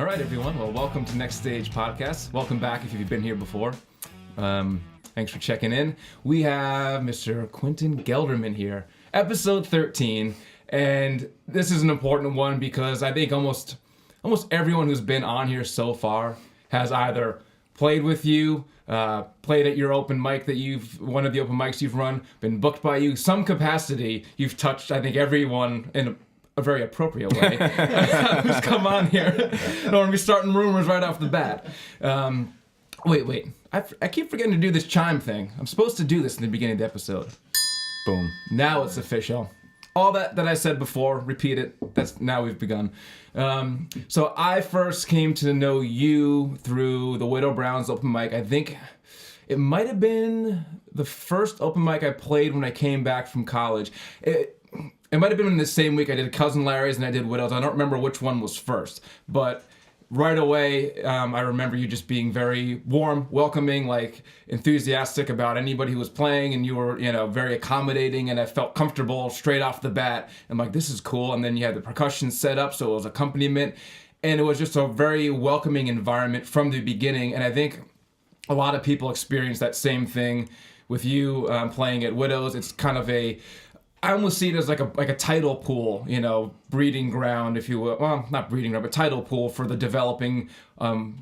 All right, everyone. Well, welcome to Next Stage Podcast. Welcome back if you've been here before. Thanks for checking in. We have Mr. Quinton Gelderman here, episode 13, and this is an important one because I think almost everyone who's been on here so far has either played with you, played at your open mic one of the open mics you've run, been booked by you, some capacity. You've touched, I think, everyone in a very appropriate way who's come on here. Don't want to be starting rumors right off the bat. Wait. I keep forgetting to do this chime thing. I'm supposed to do this in the beginning of the episode. Boom. Now it's official. All that I said before, repeat it. Now we've begun. So I first came to know you through the Widow Brown's open mic. I think it might have been the first open mic I played when I came back from college. It might have been in the same week I did Cousin Larry's and I did Widow's. I don't remember which one was first, but right away, I remember you just being very warm, welcoming, like enthusiastic about anybody who was playing, and you were, very accommodating, and I felt comfortable straight off the bat. I'm like, this is cool. And then you had the percussion set up, so it was accompaniment, and it was just a very welcoming environment from the beginning. And I think a lot of people experience that same thing with you playing at Widow's. It's kind of I almost see it as like a tidal pool, breeding ground, if you will. Well, not breeding ground, but tidal pool for the developing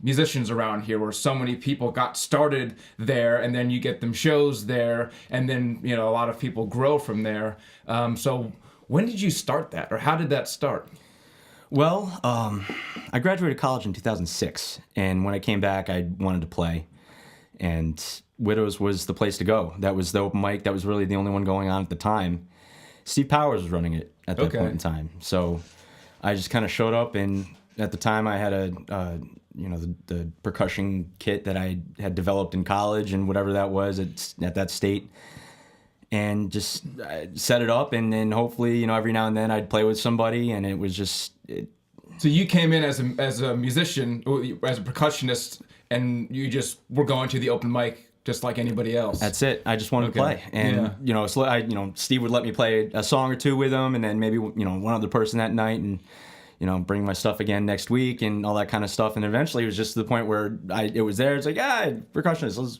musicians around here, where so many people got started there, and then you get them shows there, and then, a lot of people grow from there. So when did you start that, or how did that start? Well, I graduated college in 2006, and when I came back, I wanted to play, and Widow's was the place to go. That was the open mic. That was really the only one going on at the time. Steve Powers was running it at that point in time. So I just kind of showed up, and at the time I had the percussion kit that I had developed in college and whatever that was at that state, and just set it up, and then hopefully, every now and then I'd play with somebody, and it was just... So you came in as a musician, as a percussionist, and you just were going to the open mic just like anybody else. That's it. I just wanted to play, and Steve would let me play a song or two with him, and then maybe one other person that night, and bring my stuff again next week, and all that kind of stuff. And eventually, it was just to the point where it was there. It's like, percussionist, let's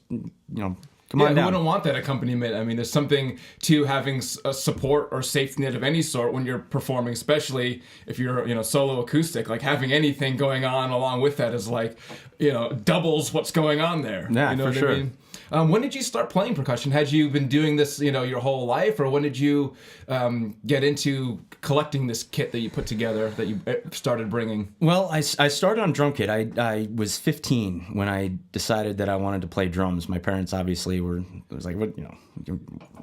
come on down. Who wouldn't want that accompaniment? I mean, there's something to having a support or safety net of any sort when you're performing, especially if you're solo acoustic. Like having anything going on along with that is like doubles what's going on there. Yeah, for sure. I mean? When did you start playing percussion? Had you been doing this, your whole life, or when did you get into collecting this kit that you put together, that you started bringing? Well, I started on drum kit. I was 15 when I decided that I wanted to play drums. My parents obviously was like, what,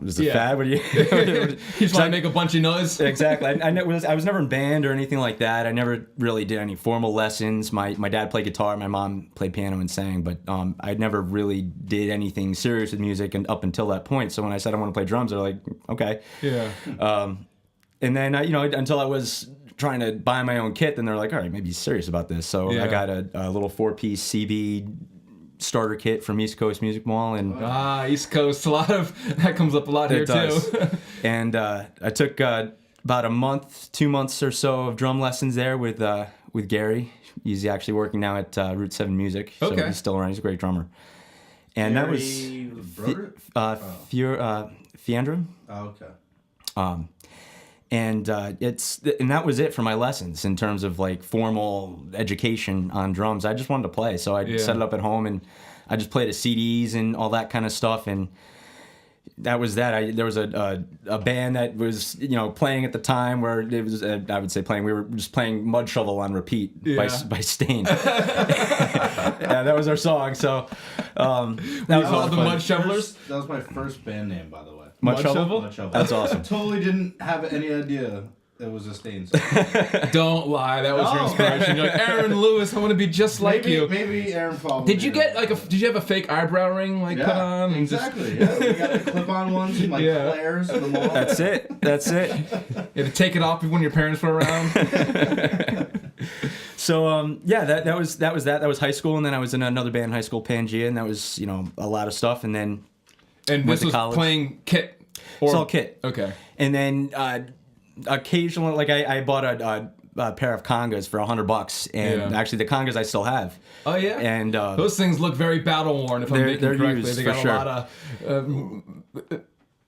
is it fad? What do you? You just want to make a bunch of noise? Exactly. I was never in band or anything like that. I never really did any formal lessons. My dad played guitar, my mom played piano and sang, but I never really did anything serious with music and up until that point. So when I said I want to play drums, they're like, okay. Yeah. And then until I was trying to buy my own kit, then they're like, all right, maybe he's serious about this. So I got a little 4-piece CB starter kit from East Coast Music Mall, and East Coast, a lot of that comes up a lot here does. too. And I took about a month, 2 months or so of drum lessons there with Gary. He's actually working now at Route 7 Music, so he's still around. He's a great drummer. And Gary that was Fiandrum. Oh, okay. And that was it for my lessons in terms of like formal education on drums. I just wanted to play, so I set it up at home, and I just played at CDs and all that kind of stuff. And that was that. There was a band that was playing at the time where it was I would say playing. We were just playing Mud Shovel on repeat by Stain. Yeah, that was our song. So that was all the Mud Shovelers. That was my first band name, by the way. Mud Shovel? Mud Shovel. That's awesome. I totally didn't have any idea it was a Stain song. Don't lie, that was your inspiration. You're like, Aaron Lewis, I want to be just like you. Maybe Aaron probably. Did you get did you have a fake eyebrow ring put on? Exactly. Yeah, we got the clip-on ones and flares in the mall. That's it. You had to take it off when your parents were around. So that was that. That was high school, and then I was in another band in high school, Pangea, and that was a lot of stuff, and then this was college. Playing kit. It's all kit. Okay. And then occasionally, like I bought a pair of congas for $100, and actually the congas I still have. Oh yeah, and those things look very battle worn. If I'm thinking correctly, used, they got sure. a lot of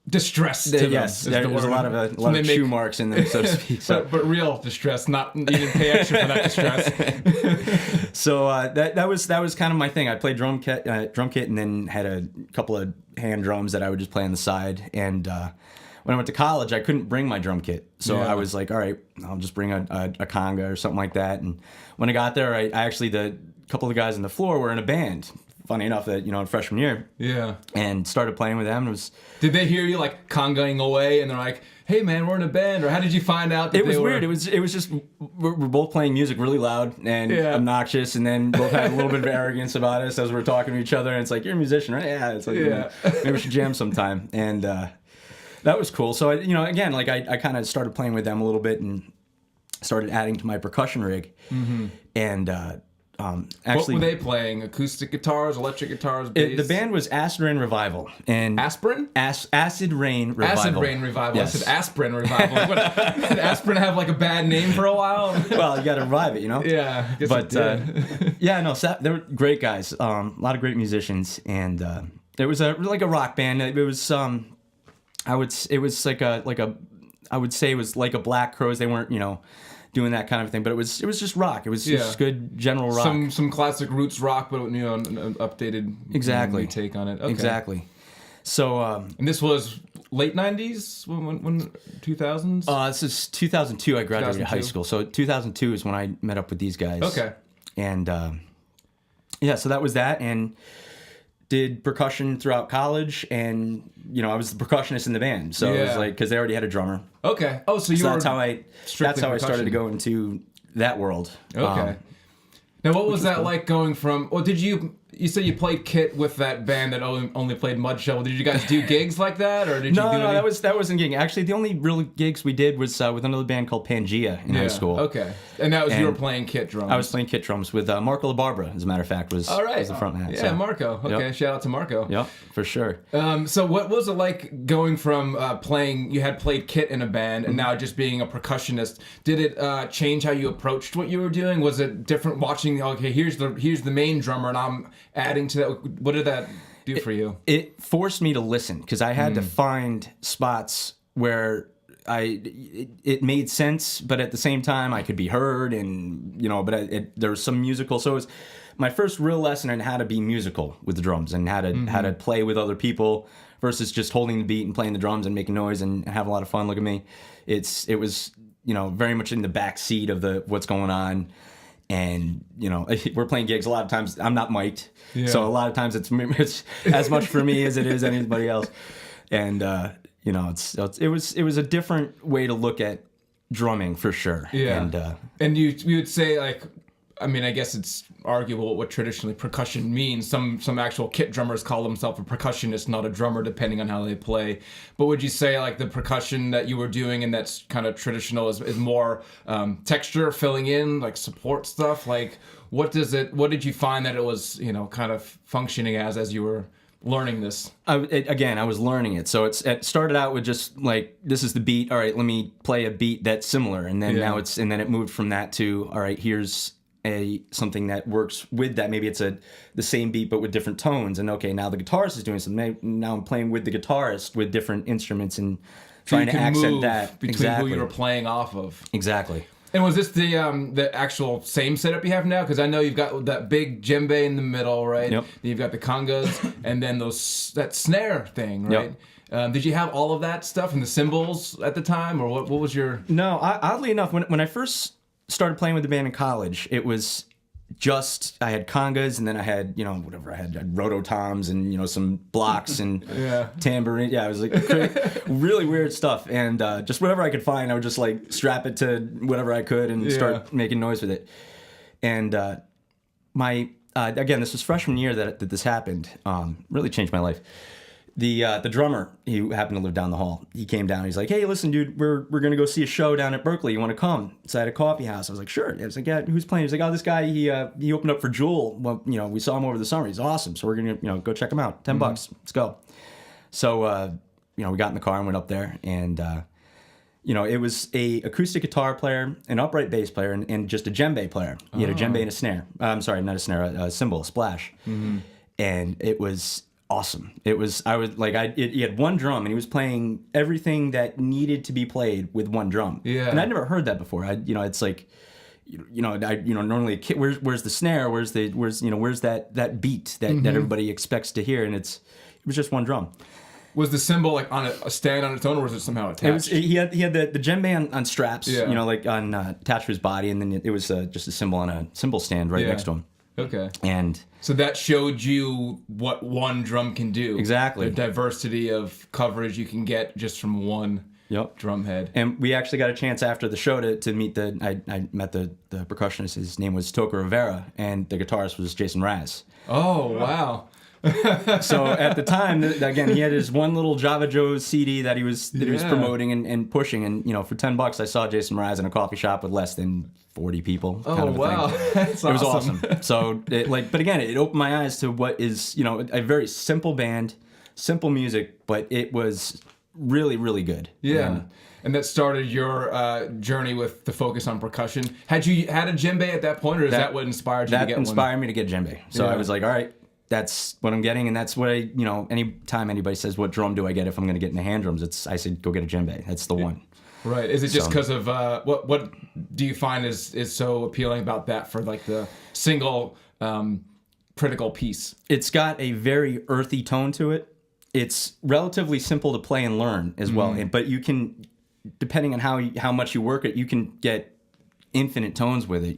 distress to them. Yes, there's a lot of chew marks in them, so to speak. So. but real distress, not you didn't pay extra for that distress. So that was kind of my thing. I played drum kit, and then had a couple of hand drums that I would just play on the side. And when I went to college, I couldn't bring my drum kit, so I was like, all right, I'll just bring a conga or something like that. And when I got there, I actually the couple of the guys on the floor were in a band. Funny enough, that in freshman year, and started playing with them. It was. Did they hear you like congaing away, and they're like, "Hey man, we're in a band," or how did you find out? That it was weird. It was just we're both playing music really loud and obnoxious, and then both had a little bit of arrogance about us as we were talking to each other. And it's like, you're a musician, right? Yeah. It's like, maybe we should jam sometime, and that was cool. So again, like I kind of started playing with them a little bit and started adding to my percussion rig, and. Actually, what were they playing? Acoustic guitars, electric guitars, bass? The band was Acid Rain Revival. And Aspirin? Acid Rain Revival. Acid Rain Revival. Yes. I said Aspirin Revival. Did Aspirin have like a bad name for a while? Well, you got to revive it, Yeah. I guess but they were great guys. A lot of great musicians, and it was like a rock band. It was I would say it was like a Black Crowes. They weren't doing that kind of thing, but it was just rock. It was just good general rock. Some classic roots rock, but an updated exactly take on it. Okay. Exactly. So and this was late 90s, when 2000s. This is 2002. I graduated high school, so 2002 is when I met up with these guys. Okay. And so that was that, and did percussion throughout college, and I was the percussionist in the band, so it was like because they already had a drummer. Okay. Oh, so you were that's how I started to go into that world. Okay. Now, what was that like going from? Well, you said you played kit with that band that only played Mud Shovel. Did you guys do gigs like that, or did you? No, that wasn't gigging. Actually, the only real gigs we did was with another band called Pangea in high school. Okay, and that was you were playing kit drums. I was playing kit drums with Marco LaBarbera, as a matter of fact, was the front man. Yeah, so. Marco. Okay, shout out to Marco. Yep, for sure. So what was it like going from playing? You had played kit in a band, and now just being a percussionist. Did it change how you approached what you were doing? Was it different watching? Okay, here's the main drummer, and I'm adding to that. What did that do for you? It forced me to listen, because I had to find spots where it made sense, but at the same time I could be heard, and but there was some musical. So it was my first real lesson in how to be musical with the drums, and how to play with other people versus just holding the beat and playing the drums and making noise and have a lot of fun. Look at me. It was very much in the back seat of what's going on. And we're playing gigs. A lot of times I'm not mic'd, so a lot of times it's as much for me as it is anybody else. And it was a different way to look at drumming for sure. Yeah. And you would say, like, I mean, I guess it's arguable what traditionally percussion means. Some actual kit drummers call themselves a percussionist, not a drummer, depending on how they play. But would you say like the percussion that you were doing and that's kind of traditional is more texture, filling in, like support stuff? Like what did you find that it was, kind of functioning as you were learning this? I was learning it. So it started out with just like, this is the beat. All right, let me play a beat that's similar. And then then it moved from that to, all right, here's something that works with that. Maybe it's the same beat but with different tones, and okay, now the guitarist is doing something. Now I'm playing with the guitarist with different instruments and trying to accent that between who you were playing off of. Exactly. And was this the actual same setup you have now? Because I know you've got that big djembe in the middle, right? Yep. Then you've got the congas, and then that snare thing, right? Yep. Did you have all of that stuff and the cymbals at the time, or what was your? No, oddly enough, when I first started playing with the band in college, it was just I had congas, and then I had whatever I had rototoms and some blocks and tambourine. Yeah, it was like really weird stuff, and just whatever I could find, I would just like strap it to whatever I could and start making noise with it. And again, this was freshman year that this happened. Really changed my life. The drummer, he happened to live down the hall. He came down. He's like, "Hey, listen, dude, we're gonna go see a show down at Berkeley. You want to come?" It's at a coffee house. I was like, "Sure." I was like, "Yeah, who's playing?" He's like, "Oh, this guy. He opened up for Jewel. Well, we saw him over the summer. He's awesome. So we're gonna go check him out. $10. Let's go." So we got in the car and went up there, and it was a acoustic guitar player, an upright bass player, and just a djembe player. He had a djembe and a snare. I'm sorry, not a snare, a cymbal, a splash. And it was awesome. He had one drum, and he was playing everything that needed to be played with one drum. Yeah. And I'd never heard that before. It's like, normally a kid, where's the snare? Where's that beat that everybody expects to hear? And it was just one drum. Was the cymbal like on a stand on its own, or was it somehow attached? He had the djembe on straps, Yeah. like on attached to his body, and then it was just a cymbal on a cymbal stand right next to him. Okay. And so that showed you what one drum can do. Exactly. The diversity of coverage you can get just from one drum head. And we actually got a chance after the show to meet I met the percussionist. His name was Toka Rivera, and the guitarist was Jason Raz. Oh, wow. So at the time, again, he had his one little Java Joe's CD that he was promoting and pushing, and for $10 I saw Jason Mraz in a coffee shop with less than 40 people. Oh, kind of a wow. thing. That's It was awesome. So but again, it opened my eyes to what is a very simple band, simple music, but it was really, really good. Yeah. And that started your journey with the focus on percussion. Had you had a djembe at that point, or is that what inspired you to get one? That inspired me to get djembe. So I was like, all right, that's what I'm getting, and that's what anytime anybody says, what drum do I get if I'm going to get into hand drums, I said, go get a djembe. That's the one. Right. Is it just because of what do you find is so appealing about that for like the single critical piece? It's got a very earthy tone to it. It's relatively simple to play and learn as well, but you can, depending on how much you work it, you can get infinite tones with it.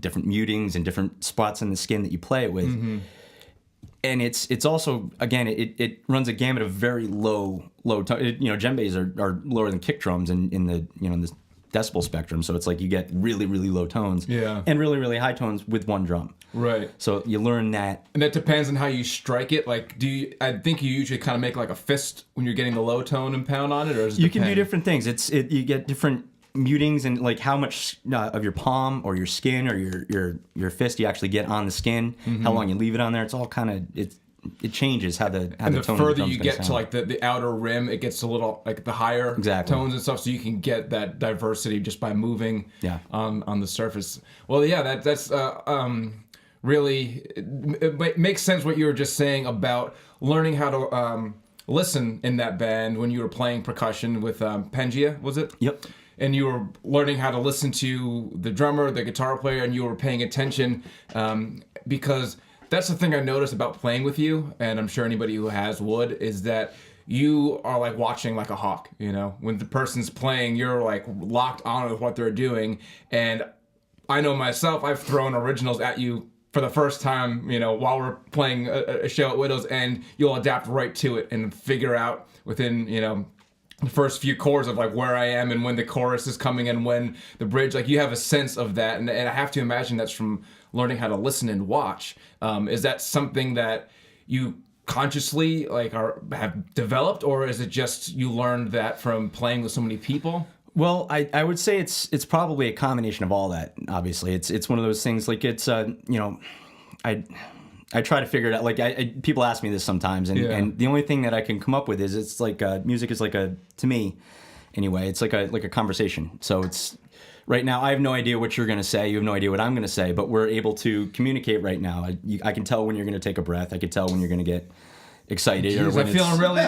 Different mutings and different spots in the skin that you play it with. And it's also, again, it runs a gamut of very low tone. Djembes are lower than kick drums in the in the decibel spectrum. So it's like you get really, really low tones and really, really high tones with one drum. Right. So you learn that. And that depends on how you strike it. Like, I think you usually kind of make like a fist when you're getting the low tone and pound on it, or does it you can do different things. You get different mutings and like how much of your palm or your skin or your fist you actually get on the skin, how long you leave it on there. It's all kind of it changes how the tone further you get to like the outer rim, it gets a little like the higher tones and stuff, so you can get that diversity just by moving on the surface. Well, yeah, that's really it makes sense what you were just saying about learning how to listen in that band when you were playing percussion with Pangea, was it? Yep. And you were learning how to listen to the drummer, the guitar player, and you were paying attention because that's the thing I noticed about playing with you, and I'm sure anybody who has would, is that you are like watching like a hawk. When the person's playing, you're like locked on with what they're doing. And I know myself, I've thrown originals at you for the first time, while we're playing a show at Widow's, and you'll adapt right to it and figure out within, the first few chords of like where I am and when the chorus is coming and when the bridge, like you have a sense of that. And I have to imagine that's from learning how to listen and watch. Is that something that you consciously like have developed, or is it just you learned that from playing with so many people? Well, I would say it's probably a combination of all that. Obviously, it's one of those things. Like I try to figure it out. Like people ask me this sometimes, and the only thing that I can come up with is it's like music is like to me, anyway. It's like a conversation. So it's right now I have no idea what you're going to say. You have no idea what I'm going to say, but we're able to communicate right now. I can tell when you're going to take a breath. I can tell when you're going to get excited. Jeez, I'm feeling really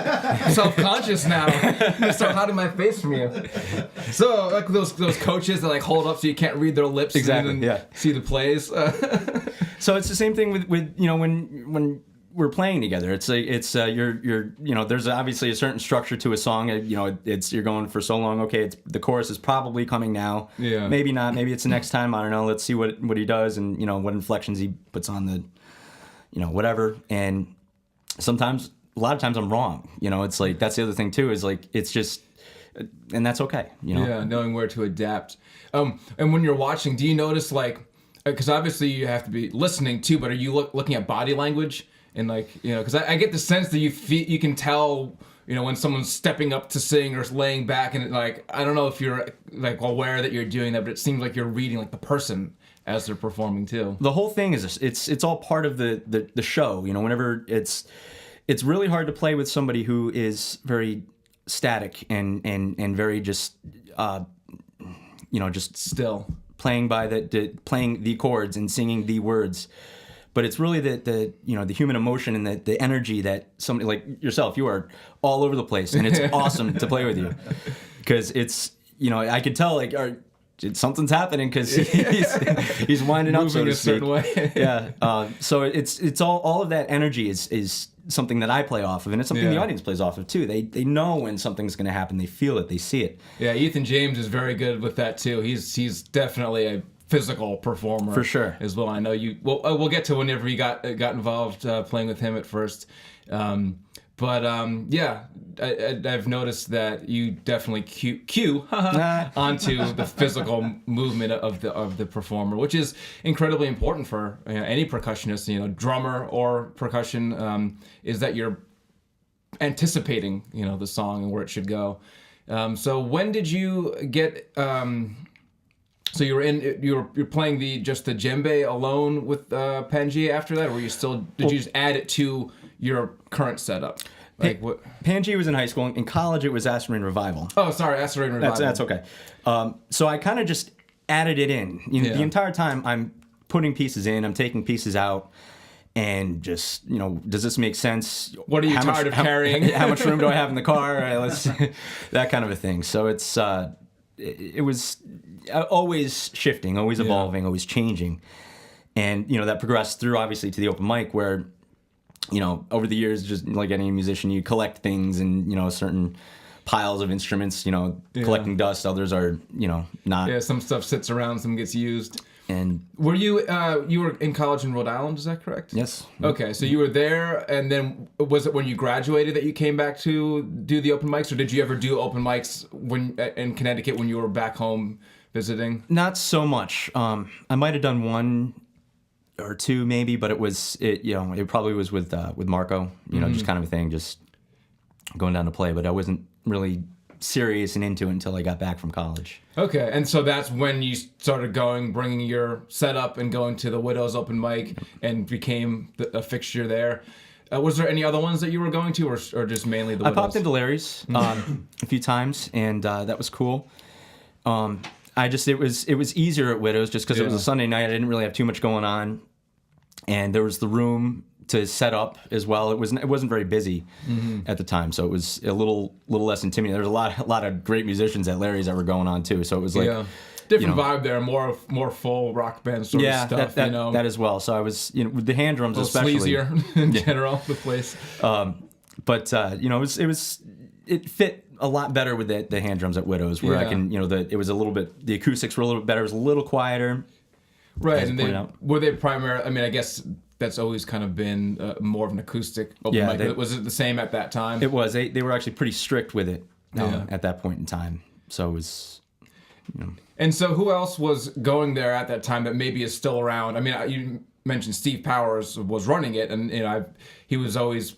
self-conscious now. I'm gonna start hiding my face from you. So like those coaches that like hold up so you can't read their lips and see the plays. So it's the same thing with when we're playing together. It's like you're there's obviously a certain structure to a song. You're going for so long. Okay, the chorus is probably coming now. Yeah. Maybe not. Maybe it's the next time. I don't know. Let's see what he does and what inflections he puts on the whatever. And sometimes, a lot of times I'm wrong. It's like, that's the other thing too, is like, it's just, and that's okay. Yeah, knowing where to adapt. And when you're watching, do you notice like, because obviously you have to be listening too, but are you looking at body language and like, because I get the sense that you can tell, when someone's stepping up to sing or laying back, and like, I don't know if you're like aware that you're doing that, but it seems like you're reading like the person as they're performing too. The whole thing is it's all part of the show. Whenever it's really hard to play with somebody who is very static and very just just Still. playing by playing the chords and singing the words. But it's really the human emotion and the energy that somebody like yourself, you are all over the place, and it's awesome to play with you, because it's I could tell like something's happening because he's winding up, so to speak. Moving a certain way. Yeah. So it's all of that energy is something that I play off of, and it's something the audience plays off of too. They know when something's going to happen. They feel it. They see it. Yeah, Ethan James is very good with that too. He's definitely a physical performer for sure as well. I know you. Well, we'll get to whenever you got involved playing with him at first. Yeah, I've noticed that you definitely cue onto the physical movement of the performer, which is incredibly important for any percussionist, drummer or percussion. Is that you're anticipating, the song and where it should go. So when did you get? So you're playing just the djembe alone with Pangea after that, or were you still did you just add it to your current setup? Like what? Pangea was in high school. In college, it was Assyrian Revival. Oh, sorry, Assyrian Revival. That's okay. So I kind of just added it in. The entire time I'm putting pieces in, I'm taking pieces out, and just does this make sense? What are you tired of carrying? How much room do I have in the car? That kind of a thing. So it was always shifting, always evolving, always changing, and that progressed through obviously to the open mic where over the years, just like any musician, you collect things and certain piles of instruments, collecting dust. Others are not. Yeah, some stuff sits around, some gets used. And were you were in college in Rhode Island? Is that correct? Yes. Okay, so you were there, and then was it when you graduated that you came back to do the open mics, or did you ever do open mics in Connecticut when you were back home visiting? Not so much. I might have done one or two maybe, but it probably was with Marco. Just kind of a thing, just going down to play. But I wasn't really serious and into it until I got back from college. Okay, and so that's when you started bringing your setup and going to the Widows open mic and became a fixture there. Was there any other ones that you were going to, or just mainly the Widows? I popped into Larry's a few times, and that was cool. It was easier at Widows just because it was a Sunday night. I didn't really have too much going on, and there was the room to set up as well. It wasn't very busy at the time, so it was a little less intimidating. There was a lot of great musicians at Larry's that were going on too, so it was like different vibe there, more full rock band sort of stuff. That as well. So I was with the hand drums especially sleazier in general the place. It fit a lot better with the hand drums at Widows, where I can it was a little bit, the acoustics were a little bit better. It was a little quieter. Right, and were they primarily? I mean, I guess that's always kind of been more of an acoustic open mic. Was it the same at that time? It was. They were actually pretty strict with it at that point in time. So it was. And so, who else was going there at that time that maybe is still around? I mean, you mentioned Steve Powers was running it, and he was always.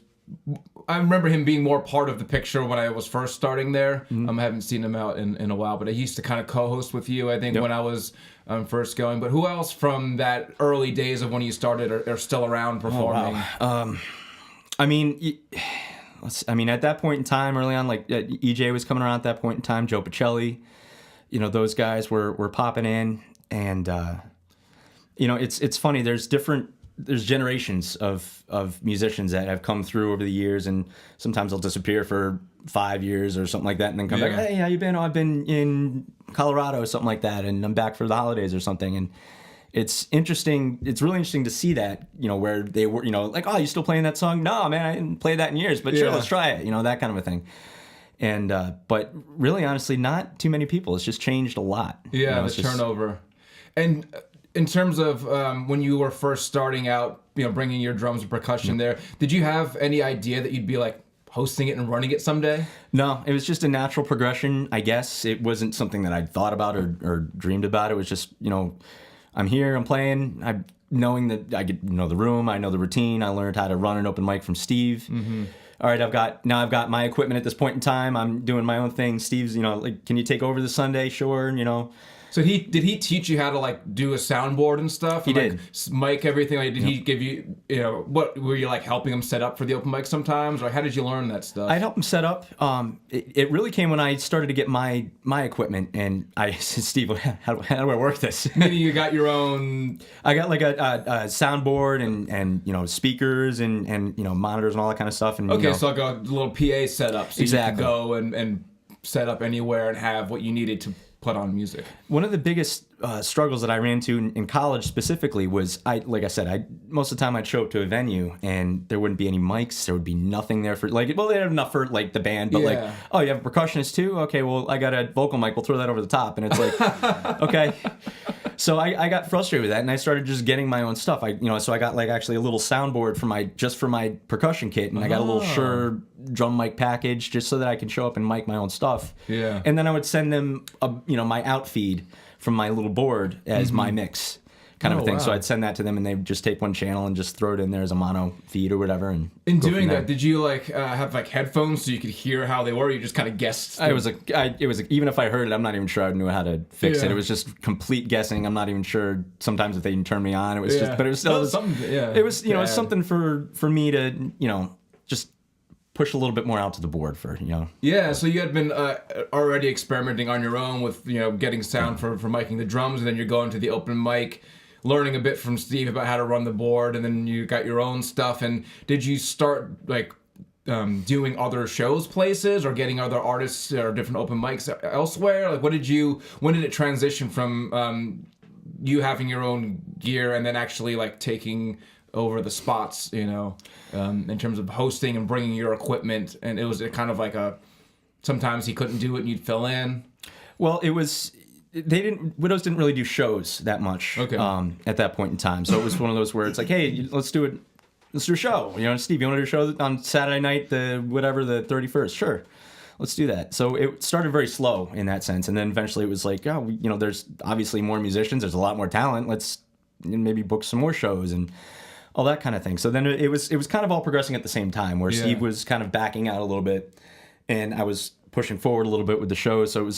I remember him being more part of the picture when I was first starting there. I haven't seen him out in a while, but he used to kind of co-host with you, I think, when I was first going. But who else from that early days of when you started are still around performing? Oh, wow. At that point in time, early on, like EJ was coming around at that point in time. Joe Pacelli, those guys were popping in, and it's funny. There's generations of musicians that have come through over the years, and sometimes they'll disappear for 5 years or something like that, and then come back. Hey, how you been? Oh, I've been in Colorado or something like that, and I'm back for the holidays or something. And it's interesting. It's really interesting to see that, where they were, like, oh, you still playing that song? No, man, I didn't play that in years, but sure, let's try it. That kind of a thing. And but really, honestly, not too many people. It's just changed a lot. Yeah, the turnover. And in terms of when you were first starting out, bringing your drums and percussion there, did you have any idea that you'd be like hosting it and running it someday? No, it was just a natural progression, I guess. It wasn't something that I'd thought about or dreamed about. It was just, I'm here, I'm playing, I'm knowing that I get the room, I know the routine. I learned how to run an open mic from Steve. All right, I've got my equipment at this point in time. I'm doing my own thing. Steve's, like, can you take over this Sunday? Sure, So did he teach you how to like do a soundboard and stuff? He and, did. Like, mic everything. Like, did he give you, what were you like helping him set up for the open mic sometimes, or how did you learn that stuff? I'd help him set up. It really came when I started to get my equipment, and I said, Steve, how do I work this? Maybe you got your own. I got like a soundboard and speakers and monitors and all that kind of stuff. And Okay, so like a little PA setup, so Exactly. you could go and set up anywhere and have what you needed to put on music. One of the biggest struggles that I ran into in college specifically was, most of the time I'd show up to a venue and there wouldn't be any mics. There would be nothing there for they have enough for like the band, but Yeah. oh, you have a percussionist too? Okay, well I got a vocal mic. We'll throw that over the top, and it's like, okay. So I got frustrated with that, and I started just getting my own stuff. So I got like actually a little soundboard for my percussion kit, and I got a little Shure drum mic package just so that I can show up and mic my own stuff. Yeah. And then I would send them my out feed from my little board as my mix kind of a thing. wow. So I'd send that to them, and they would just take one channel and just throw it in there as a mono feed or whatever. And In go from doing there. that, did you like have like headphones so you could hear how they were? Or you just kind of guessed. Even if I heard it, I'm not even sure I knew how to fix Yeah. it. It was just complete guessing. I'm not even sure sometimes if they can turn me on. It was Yeah. just, but it was still, Well, something- yeah. it was, Yeah. it's something for me to, just push a little bit more out to the board for, Yeah, so you had been already experimenting on your own with getting sound for micing the drums, and then you're going to the open mic, learning a bit from Steve about how to run the board, and then you got your own stuff. And did you start like doing other shows places or getting other artists or different open mics elsewhere? Like, when did it transition from you having your own gear and then actually like taking over the spots, in terms of hosting and bringing your equipment? And it was kind of like sometimes he couldn't do it and you'd fill in. Well, Widows didn't really do shows that much Okay. At that point in time. So it was one of those where it's like, hey, let's do a show. Steve, you want to do a show on Saturday night, the 31st? Sure. Let's do that. So it started very slow in that sense. And then eventually it was like, there's obviously more musicians. There's a lot more talent. Let's maybe book some more shows and all that kind of thing. So then it was kind of all progressing at the same time, where Yeah. Steve was kind of backing out a little bit and I was pushing forward a little bit with the show. So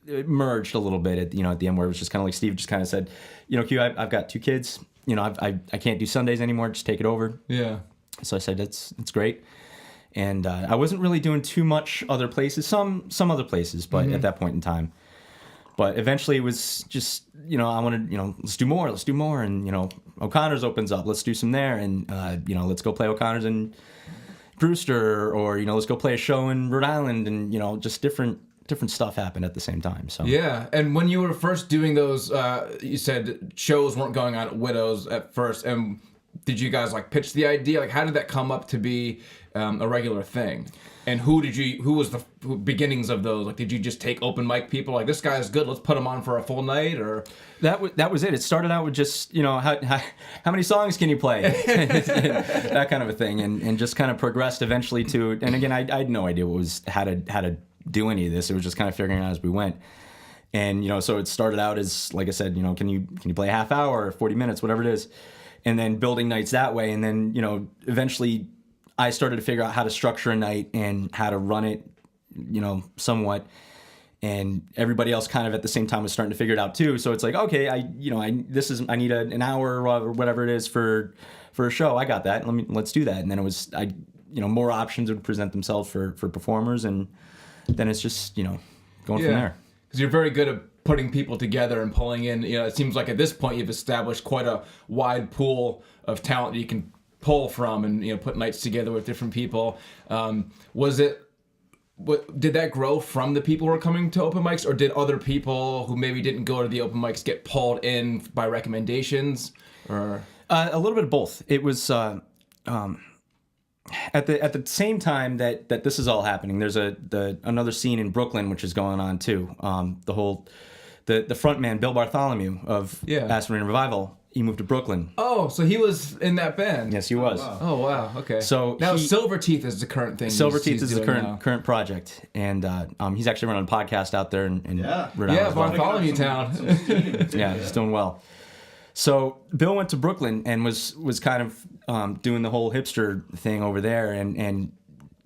it merged a little bit at the end, where it was just kind of like Steve just kind of said, Q, I've got 2 kids. I can't do Sundays anymore. Just take it over. Yeah. So I said, that's great. And I wasn't really doing too much other places, some other places, but at that point in time. But eventually it was just, I wanted, let's do more. And, O'Connor's opens up. Let's do some there. And, let's go play O'Connor's in Brewster, or, let's go play a show in Rhode Island. And, just different stuff happened at the same time. So Yeah, and when you were first doing those, you said shows weren't going on at Widows at first. And did you guys like pitch the idea? Like, how did that come up to be a regular thing? And who was the beginnings of those? Like, did you just take open mic people? Like, this guy's good, let's put him on for a full night? Or that was it. It started out with just, how many songs can you play? That kind of a thing. And just kind of progressed eventually to, and again, I had no idea how to do any of this. It was just kind of figuring it out as we went. And, so it started out as, like I said, can you play a half hour, 40 minutes, whatever it is. And then building nights that way. And then, eventually I started to figure out how to structure a night and how to run it, somewhat. And everybody else kind of at the same time was starting to figure it out too. So it's like, okay, I need an hour or whatever it is for a show. I got that. Let's do that. And then it was, more options would present themselves for performers. And then it's just, going from there. Because you're very good at putting people together and pulling in. It seems like at this point you've established quite a wide pool of talent you can pull from, and put nights together with different people. Did that grow from the people who were coming to open mics, or did other people who maybe didn't go to the open mics get pulled in by recommendations? Or a little bit of both. It was at the same time that this is all happening. There's another scene in Brooklyn which is going on too. The front man Bill Bartholomew of Aspirin Revival. He moved to Brooklyn. Oh, so he was in that band. Yes, he was. Oh wow. Okay. So now Silverteeth is the current thing. Silverteeth is the doing current project, and he's actually running a podcast out there in Rhode Island. Yeah, as well. Bartholomew Town. Yeah, he's doing well. So Bill went to Brooklyn and was kind of doing the whole hipster thing over there, and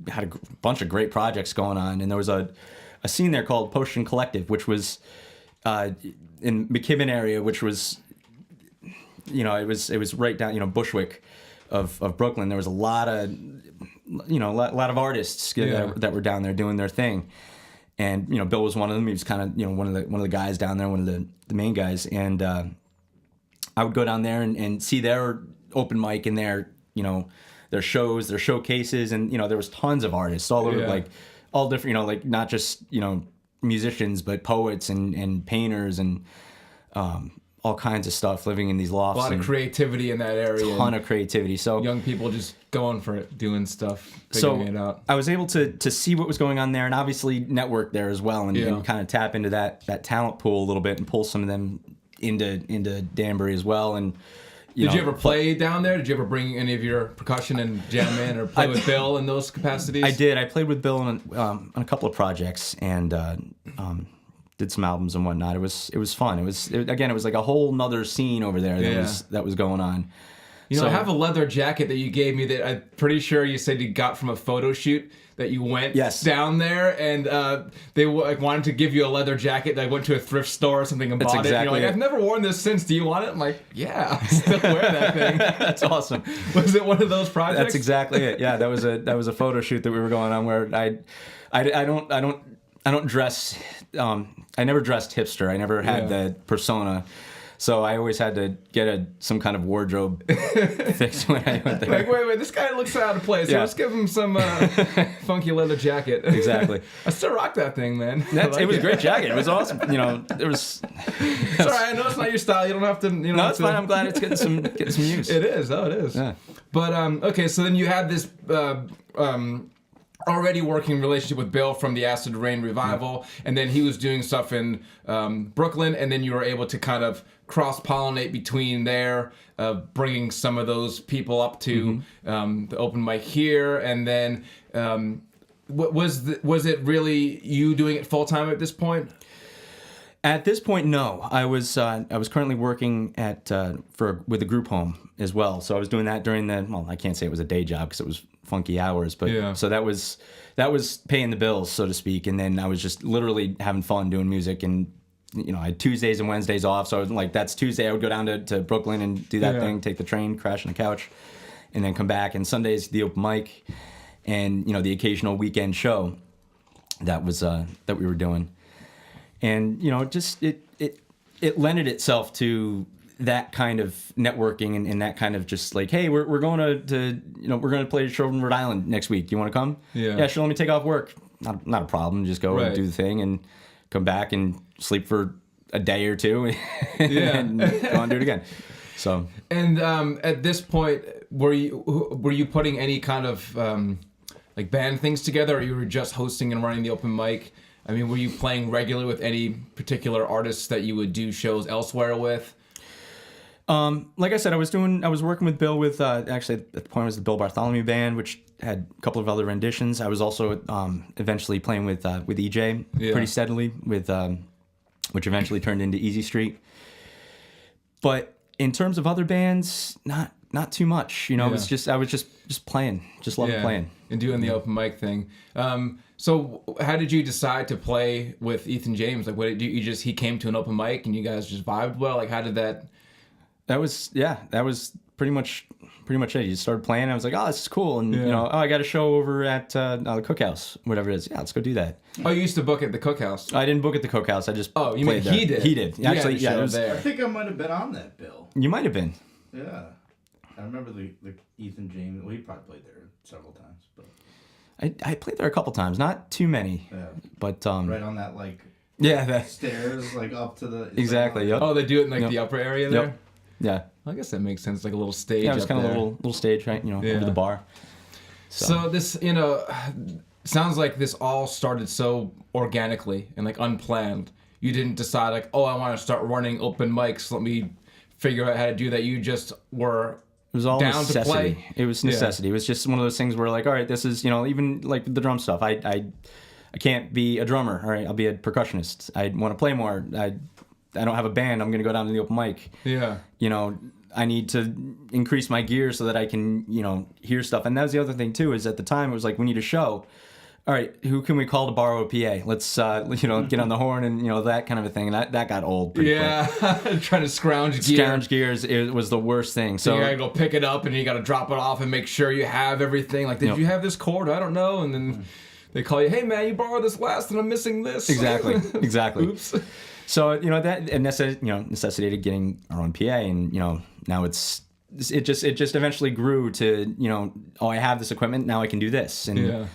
had a bunch of great projects going on. And there was a scene there called Potion Collective, which was in McKibben area, which was, it was right down, Bushwick of Brooklyn. There was a lot of, lot of artists that were down there doing their thing. And, Bill was one of them. He was kind of, one of the guys down there, one of the main guys. And I would go down there and see their open mic and their shows, their showcases. And, there was tons of artists all over, like all different, like not just, musicians, but poets and painters and all kinds of stuff living in these lofts. A lot of creativity in that area. Ton of creativity. So young people just going for it, doing stuff, figuring it out. I was able to see what was going on there and obviously network there as well and kind of tap into that talent pool a little bit and pull some of them into Danbury as well. And did you ever play down there? Did you ever bring any of your percussion and jam in or play with Bill in those capacities? I did. I played with Bill on a couple of projects and did some albums and whatnot. It was fun. It was like a whole nother scene over there that was going on. I have a leather jacket that you gave me that I'm pretty sure you said you got from a photo shoot that you went down there, and they wanted to give you a leather jacket. I went to a thrift store or something and bought it. And you're like, I've never worn this since. Do you want it? I'm like, yeah, I still wear that thing. That's awesome. Was it one of those projects? That's exactly it. Yeah, that was a photo shoot that we were going on where I don't dress. I never dressed hipster. I never had the persona. So I always had to get some kind of wardrobe fix when I went there. Like, wait, this guy looks out of place. Yeah. Let's give him some funky leather jacket. Exactly. I still rock that thing, man. It was a great jacket. It was awesome. It was. It's all right. I know it's not your style. You don't have to. No, it's fine. I'm glad it's getting some use. It is. Oh, it is. Yeah. But okay, so then you had this. Already working relationship with Bill from the Acid Rain revival, and then he was doing stuff in Brooklyn, and then you were able to kind of cross-pollinate between there, bringing some of those people up to the open mic here, and then was it really you doing it full-time at this point? At this point, no. I was currently working with a group home as well, so I was doing that during I can't say it was a day job because it was funky hours, but so that was paying the bills, so to speak, and then I was just literally having fun doing music, and I had Tuesdays and Wednesdays off, so I was like, that's Tuesday, I would go down to Brooklyn and do that thing, take the train, crash on the couch, and then come back, and Sundays the open mic, and the occasional weekend show that we were doing, and just it lended itself to that kind of networking and that kind of just like, hey, we're going to we're going to play a show in Rhode Island next week. Do you want to come? Yeah, sure. Let me take off work. Not a problem. Just go and do the thing and come back and sleep for a day or two and go on and do it again. So and at this point, were you putting any kind of like band things together, or you were just hosting and running the open mic? I mean, were you playing regularly with any particular artists that you would do shows elsewhere with? Like I said, I was working with Bill with, actually at the point it was the Bill Bartholomew Band, which had a couple of other renditions. I was also, eventually playing with EJ pretty steadily which eventually turned into Easy Street. But in terms of other bands, not too much, it was just, I was just playing, just loving playing. And doing the open mic thing. So how did you decide to play with Ethan James? Like, what he came to an open mic and you guys just vibed well? Like, how did that... That was pretty much it. You started playing, I was like, oh, this is cool, and I got a show over at the Cookhouse, whatever it is. Yeah, let's go do that. Oh, you used to book at the Cookhouse? I didn't book at the Cookhouse. I just played there. He did? He did. Actually, yeah, it was there. I think I might have been on that bill. You might have been. Yeah, I remember the Ethan James. Well, he probably played there several times, but I played there a couple times, not too many. Yeah, but right on that stairs up to the exactly. Yep. Oh, they do it in the upper area there. Yep. Yeah, I guess that makes sense. Like a little stage. Yeah, it was kind of a little stage, right? Over the bar. So this, sounds like this all started so organically and like unplanned. You didn't decide like, oh, I want to start running open mics. Let me figure out how to do that. You just were. It was all down necessity. To play. It was necessity. It was just one of those things where like, all right, this is even like the drum stuff. I can't be a drummer. All right, I'll be a percussionist. I want to play more. I don't have a band. I'm going to go down to the open mic. Yeah. I need to increase my gear so that I can, hear stuff. And that was the other thing too, is at the time it was like, we need a show. all right, who can we call to borrow a PA? Let's, get on the horn and, that kind of a thing. And that got old pretty quick. Trying to scrounge gear. Scrounge gears, it was the worst thing. So you gotta go pick it up and you gotta drop it off and make sure you have everything. Like, did you have this cord? I don't know. And then they call you, hey man, you borrowed this last and I'm missing this. Exactly. Oops. So, that necessitated getting our own PA, and, now it just eventually grew to, I have this equipment, now I can do this. And,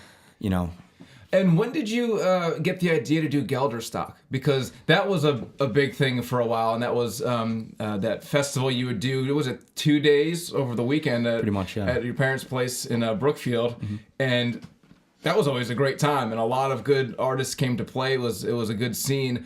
And when did you get the idea to do Gelderstock? Because that was a big thing for a while, and that was that festival you would do. Was it 2 days over the weekend Pretty much, yeah. at your parents' place in Brookfield? And that was always a great time, and a lot of good artists came to play. It was a good scene.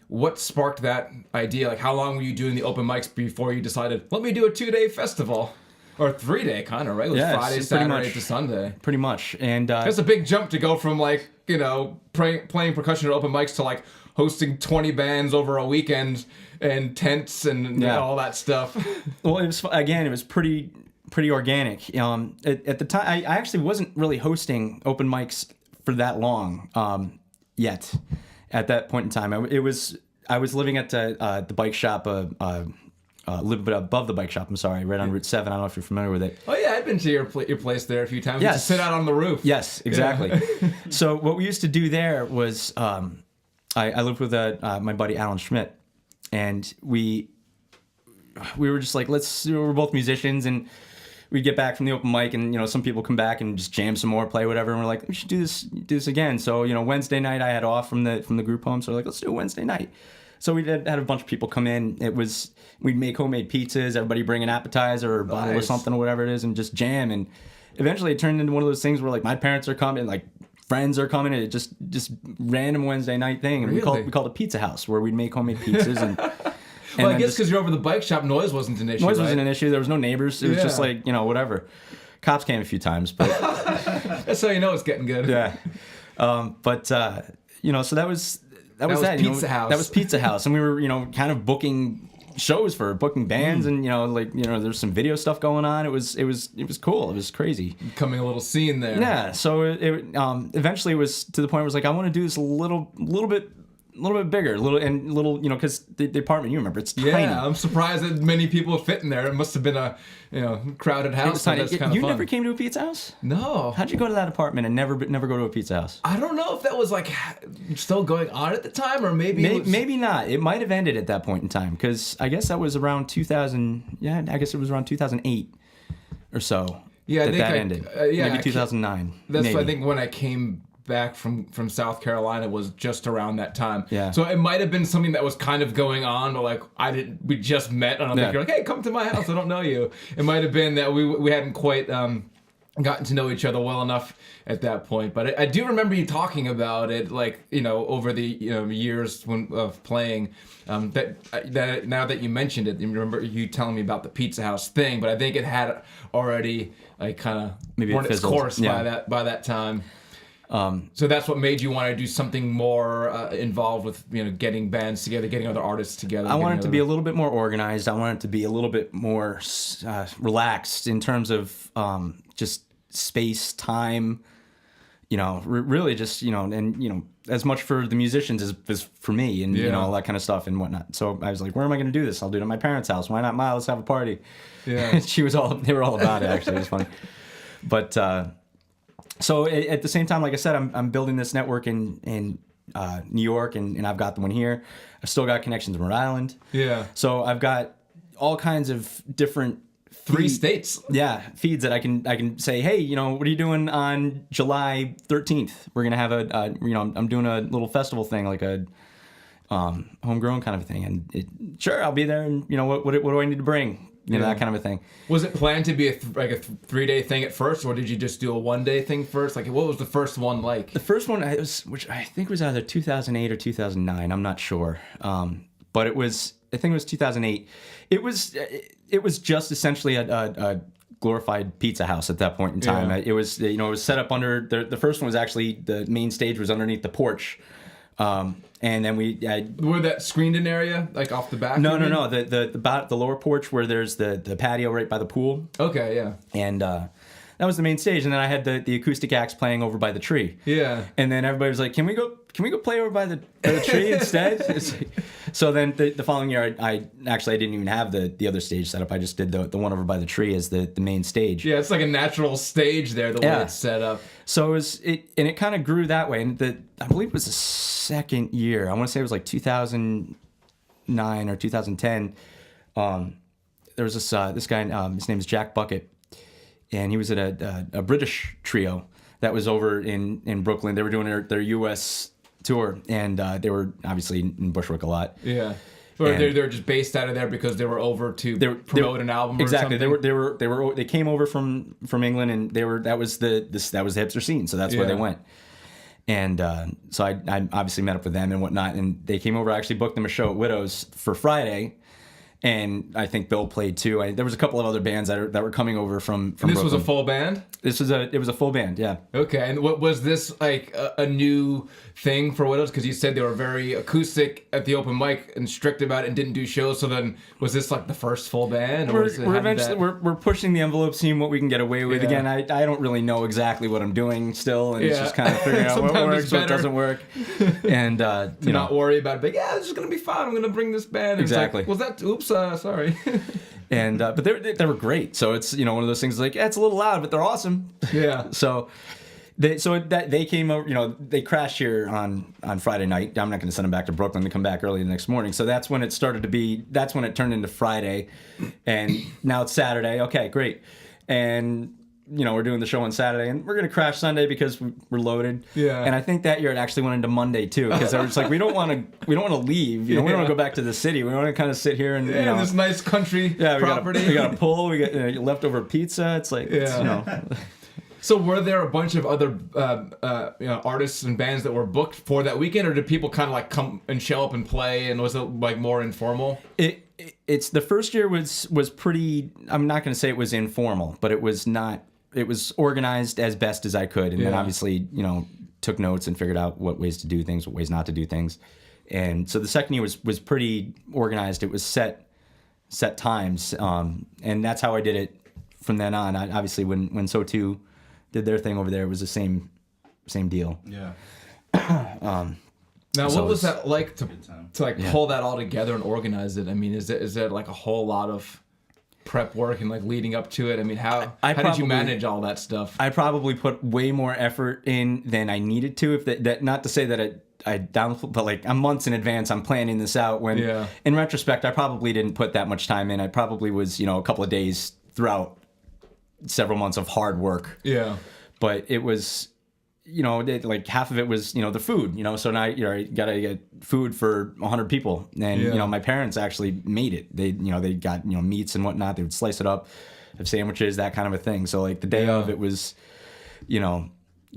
What sparked that idea? Like, how long were you doing the open mics before you decided, let me do a 2-day festival? Or 3-day, kind of, right? It was Friday, Saturday to Sunday. Pretty much. And that's a big jump to go from, like, playing percussion at open mics to, like, hosting 20 bands over a weekend and tents and all that stuff. Well, it was pretty organic. At the time, I actually wasn't really hosting open mics for that long yet. At that point in time, I was living at the bike shop, a little bit above the bike shop. I'm sorry, right on Route 7. I don't know if you're familiar with it. Oh yeah, I've been to your place there a few times. Yes. Just sit out on the roof. Yes, exactly. So what we used to do there was, I lived with my buddy Alan Schmidt, and we were just like, we're both musicians, and we'd get back from the open mic, and some people come back and just jam some more, play whatever, and we're like, we should do this again. So Wednesday night I had off from the group home, so we're like, let's do a Wednesday night. So we had a bunch of people come in. We'd make homemade pizzas, everybody bring an appetizer or a bottle or something or whatever it is, and just jam. And eventually it turned into one of those things where, like, my parents are coming, like friends are coming, and it just random Wednesday night thing. And really? we called it Pizza House, where we'd make homemade pizzas. And well, I guess because you're over the bike shop, noise wasn't an issue. Noise wasn't an issue. There was no neighbors. It was just like, whatever. Cops came a few times, but that's how you know it's getting good. Yeah. So that was Pizza House. That was Pizza House, and we were, kind of booking bands, and there's some video stuff going on. It was cool. It was crazy. Becoming a little scene there. Yeah. So it eventually was to the point where it was like, I want to do this a little bit bigger, because the apartment, you remember, it's tiny. Yeah, I'm surprised that many people fit in there. It must have been a crowded house. So that's kind of you fun. never came to a Pizza House? No. How'd you go to that apartment and never go to a Pizza House? I don't know if that was like still going on at the time, or maybe not. It might have ended at that point in time, because I guess that was around 2000. Yeah, I guess it was around 2008 or so. Yeah, that ended. Maybe 2009. That's I think when I came back from South Carolina was just around that time. Yeah. So it might have been something that was kind of going on, or like we just met, and you're like, hey, come to my house. I don't know you. It might have been that we hadn't quite gotten to know each other well enough at that point. But I do remember you talking about it, like, over the years of playing. That now that you mentioned it, you remember you telling me about the Pizza House thing. But I think it had already like kind of run its course by that time. So that's what made you want to do something more involved with getting bands together, getting other artists together. I want it to be a little bit more organized. I want it to be a little bit more relaxed in terms of just space, time. Really just and as much for the musicians as for me, and all that kind of stuff and whatnot. So I was like, where am I going to do this? I'll do it at my parents' house. Why not mine? Let's have a party. Yeah. They were all about it. Actually, it was funny, but. So at the same time, like I said, I'm building this network in New York, and I've got the one here. I've still got connections in Rhode Island. Yeah. So I've got all kinds of different 3 states. Yeah, feeds that I can say, hey, what are you doing on July 13th? We're gonna have I'm doing a little festival thing, like a homegrown kind of a thing, and sure, I'll be there. And what do I need to bring? That kind of a thing. Was it planned to be a 3-day thing at first, or did you just do a 1-day thing first? Like, what was the first one like? The first one, which I think was either 2008 or 2009. I'm not sure, but I think it was 2008. It was just essentially a glorified Pizza House at that point in time. Yeah. It was set up under the first one was actually the main stage was underneath the porch. And then were that screened in area, like off the back? No. The lower porch where there's the patio right by the pool. Okay, yeah. And that was the main stage, and then I had the acoustic acts playing over by the tree. Yeah. And then everybody was like, "Can we go play over by the tree instead?" So then the following year, I didn't even have the other stage set up. I just did the one over by the tree as the main stage. Yeah, it's like a natural stage there, the way it's set up. So it kind of grew that way, and I believe it was the second year. I want to say it was like 2009 or 2010. There was this guy. His name is Jack Bucket, and he was at a British trio that was over in Brooklyn. They were doing their U.S. tour, and they were obviously in Bushwick a lot. Yeah. Or they're just based out of there because they were over to promote an album. Exactly. Or something? They came over from England, and that was the hipster scene. So that's where they went. And so I obviously met up with them and whatnot, and they came over. I actually booked them a show at Widow's for Friday. And I think Bill played too. There was a couple of other bands that were coming over from This Brooklyn. was a full band? It was a full band, yeah. Okay, and what was this like a new thing for Widows? Because you said they were very acoustic at the open mic and strict about it and didn't do shows. So then, was this like the first full band? Or We're pushing the envelope, seeing what we can get away with. Yeah. Again, I don't really know exactly what I'm doing still, and it's just kind of figuring out what works, what doesn't work, and not worry about it. But yeah, this is gonna be fun. I'm gonna bring this band. And exactly. It's like, was that? Oops, sorry. And but they were great. So it's one of those things like it's a little loud, but they're awesome. Yeah. So they came over. They crashed here on Friday night. I'm not going to send them back to Brooklyn to come back early the next morning. So that's when it started to be. That's when it turned into Friday, and now it's Saturday. Okay, great. And we're doing the show on Saturday, and we're going to crash Sunday because we're loaded. Yeah. And I think that year it actually went into Monday too, because they were just like, we don't want to leave. We don't want to go back to the city. We want to kind of sit here and this nice country property. We got a pool. We got leftover pizza. It's like So were there a bunch of other artists and bands that were booked for that weekend, or did people kind of like come and show up and play, and was it like more informal? It's the first year was pretty. I'm not going to say it was informal, but it was not. It was organized as best as I could, and then obviously took notes and figured out what ways to do things, what ways not to do things, and so the second year was pretty organized. It was set times, and that's how I did it from then on. Obviously, when So Too did their thing over there, it was the same deal. Yeah. Now, what was that like to pull that all together and organize it? I mean, is there like a whole lot of prep work and like leading up to it? I mean, how did you manage all that stuff? I probably put way more effort in than I needed to. If that not to say that I downflow, but like I'm months in advance, I'm planning this out. When in retrospect, I probably didn't put that much time in. I probably was a couple of days throughout several months of hard work. Yeah, but it was. Like half of it was, the food, so now, you gotta get food for 100 people. And, my parents actually made it. They got, meats and whatnot. They would slice it up, have sandwiches, that kind of a thing. So like the day of it was,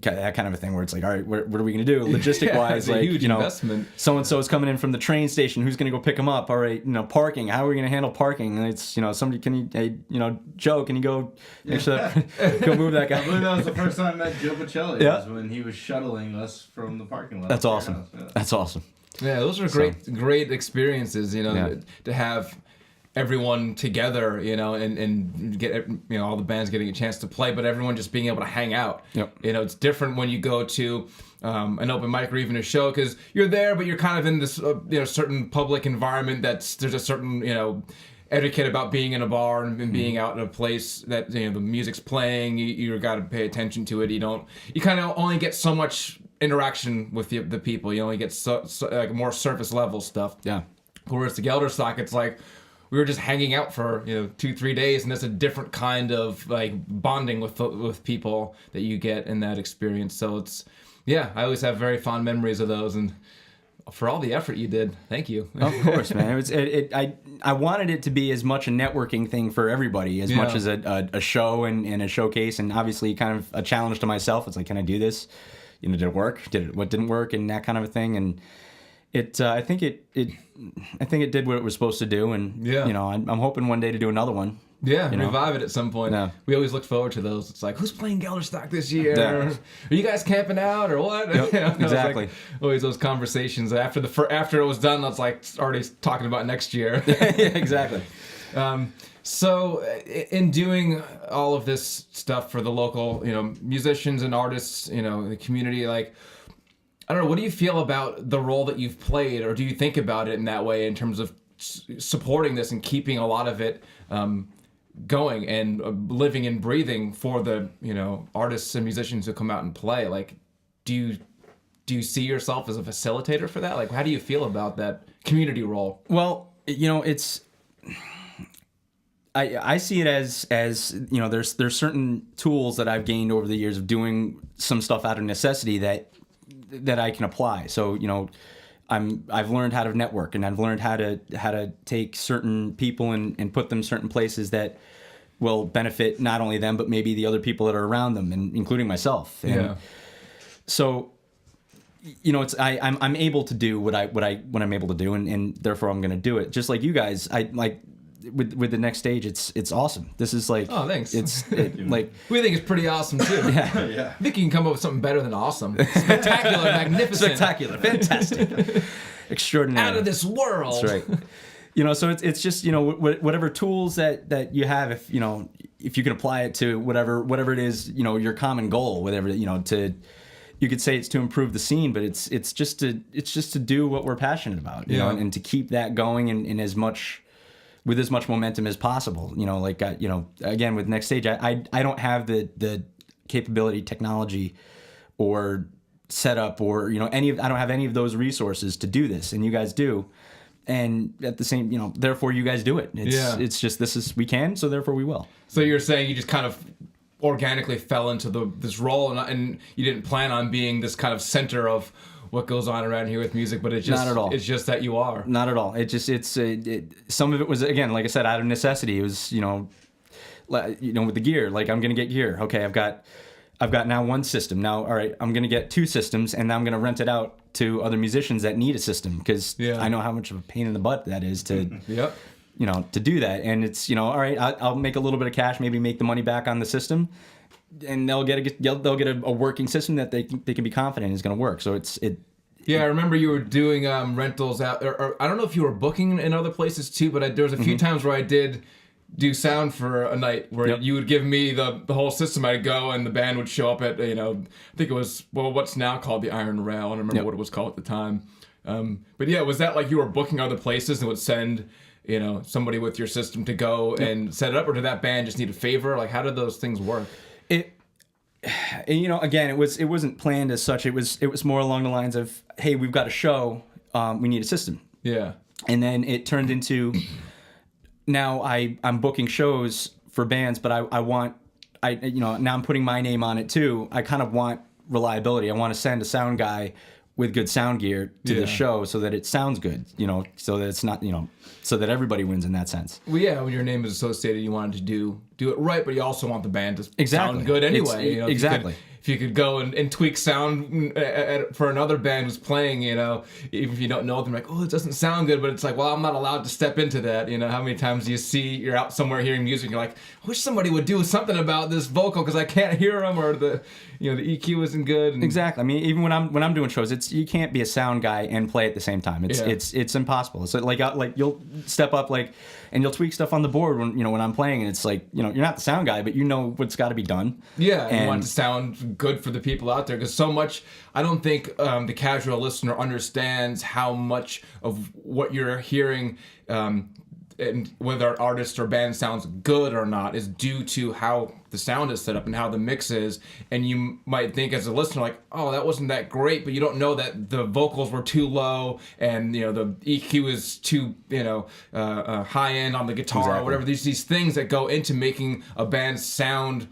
that kind of a thing where it's like, all right, what are we going to do? Logistic wise, like, huge investment. So-and-so is coming in from the train station. Who's going to go pick them up? All right, parking. How are we going to handle parking? And it's, somebody, Joe, can you go go move that guy? I believe that was the first time I met Joe Pacelli. Was when he was shuttling us from the parking lot. That's awesome. Yeah. That's awesome. Yeah, those are great experiences, to have everyone together, and get all the bands getting a chance to play, but everyone just being able to hang out. Yep. It's different when you go to an open mic or even a show, because you're there, but you're kind of in this certain public environment there's a certain etiquette about being in a bar and being out in a place that the music's playing. You got to pay attention to it. You kind of only get so much interaction with the people. You only get so like more surface level stuff. Yeah. Whereas the Gelderstock, it's like we were just hanging out for 2-3 days, and it's a different kind of like bonding with people that you get in that experience. So it's I always have very fond memories of those, and for all the effort you did, thank you. Of course, man. I wanted it to be as much a networking thing for everybody as much as a show and a showcase, and obviously kind of a challenge to myself. It's like, can I do this? Did it work? What didn't work, and that kind of a thing. And I think it did what it was supposed to do, and I'm hoping one day to do another one. Yeah, revive it at some point. Yeah. We always look forward to those. It's like, who's playing Gelderstock this year? Yeah. Are you guys camping out or what? Yep, exactly. Like, always those conversations after it was done. That's like already talking about next year. Yeah, exactly. So in doing all of this stuff for the local, musicians and artists, the community, like, I don't know, what do you feel about the role that you've played, or do you think about it in that way in terms of supporting this and keeping a lot of it going and living and breathing for the, artists and musicians who come out and play? Like, do you see yourself as a facilitator for that? Like, how do you feel about that community role? Well, it's... I see it as there's certain tools that I've gained over the years of doing some stuff out of necessity that I can apply. So I've learned how to network, and I've learned how to take certain people and put them certain places that will benefit not only them but maybe the other people that are around them, and including myself. And so I'm able to do what I'm able to do, and therefore I'm going to do it. Just like you guys, I like. With the next stage, it's awesome. This is like, oh, thanks. Like we think it's pretty awesome too. Yeah. I think you can come up with something better than awesome. Spectacular, magnificent, spectacular, fantastic, extraordinary, out of this world. That's right. So it's just whatever tools that you have, if you can apply it to whatever it is, your common goal, whatever you could say it's to improve the scene, but it's just to do what we're passionate about, and to keep that going in with as much momentum as possible. Again, with Next Stage, I don't have the capability, technology, or setup, or I don't have any of those resources to do this, and you guys do. And at the same, therefore you guys do it. It's just we can, so therefore we will. So you're saying you just kind of organically fell into this role, and you didn't plan on being this kind of center of what goes on around here with music, but it's just not at all. It's just that you are. Not at all. Some of it was, again, like I said, out of necessity. It was with the gear, like I'm gonna get gear. Okay, I've got now one system. Now, all right, I'm gonna get two systems, and now I'm gonna rent it out to other musicians that need a system, because I know how much of a pain in the butt that is to to do that. And it's all right, I'll make a little bit of cash, maybe make the money back on the system, and they'll get a working system that they can be confident is going to work. So Yeah, I remember you were doing rentals out, or I don't know if you were booking in other places too, but there was a few times where I did do sound for a night where you would give me the whole system. I'd go and the band would show up at I think it was what's now called the Iron Rail. I don't remember what it was called at the time. But yeah, was that like you were booking other places and would send somebody with your system to go and set it up, or did that band just need a favor? Like, how did those things work? Again, it wasn't planned as such. It was more along the lines of, hey, we've got a show, we need a system. Yeah. And then it turned into, now I'm booking shows for bands, but now I'm putting my name on it too. I kind of want reliability. I want to send a sound guy with good sound gear to the show so that it sounds good, so that it's not, so that everybody wins in that sense. Well, yeah, when your name is associated, you wanted to do it right, but you also want the band to sound good anyway. Exactly. If you could go and tweak sound for another band who's playing, even if you don't know them, like, oh, it doesn't sound good, but it's like, well, I'm not allowed to step into that. How many times do you see you're out somewhere hearing music, and you're like, I wish somebody would do something about this vocal because I can't hear them, or the EQ isn't good. Exactly. I mean, even when I'm doing shows, you can't be a sound guy and play at the same time. It's impossible. So like you'll step up and you'll tweak stuff on the board when I'm playing, and it's like, you're not the sound guy, but you know what's got to be done. Yeah, and you want it to sound good for the people out there, because so much, I don't think the casual listener understands how much of what you're hearing, and whether an artist or band sounds good or not, is due to how the sound is set up and how the mix is. And you might think as a listener, like, oh, that wasn't that great, but you don't know that the vocals were too low, and the EQ is too high end on the guitar, or whatever. These things that go into making a band sound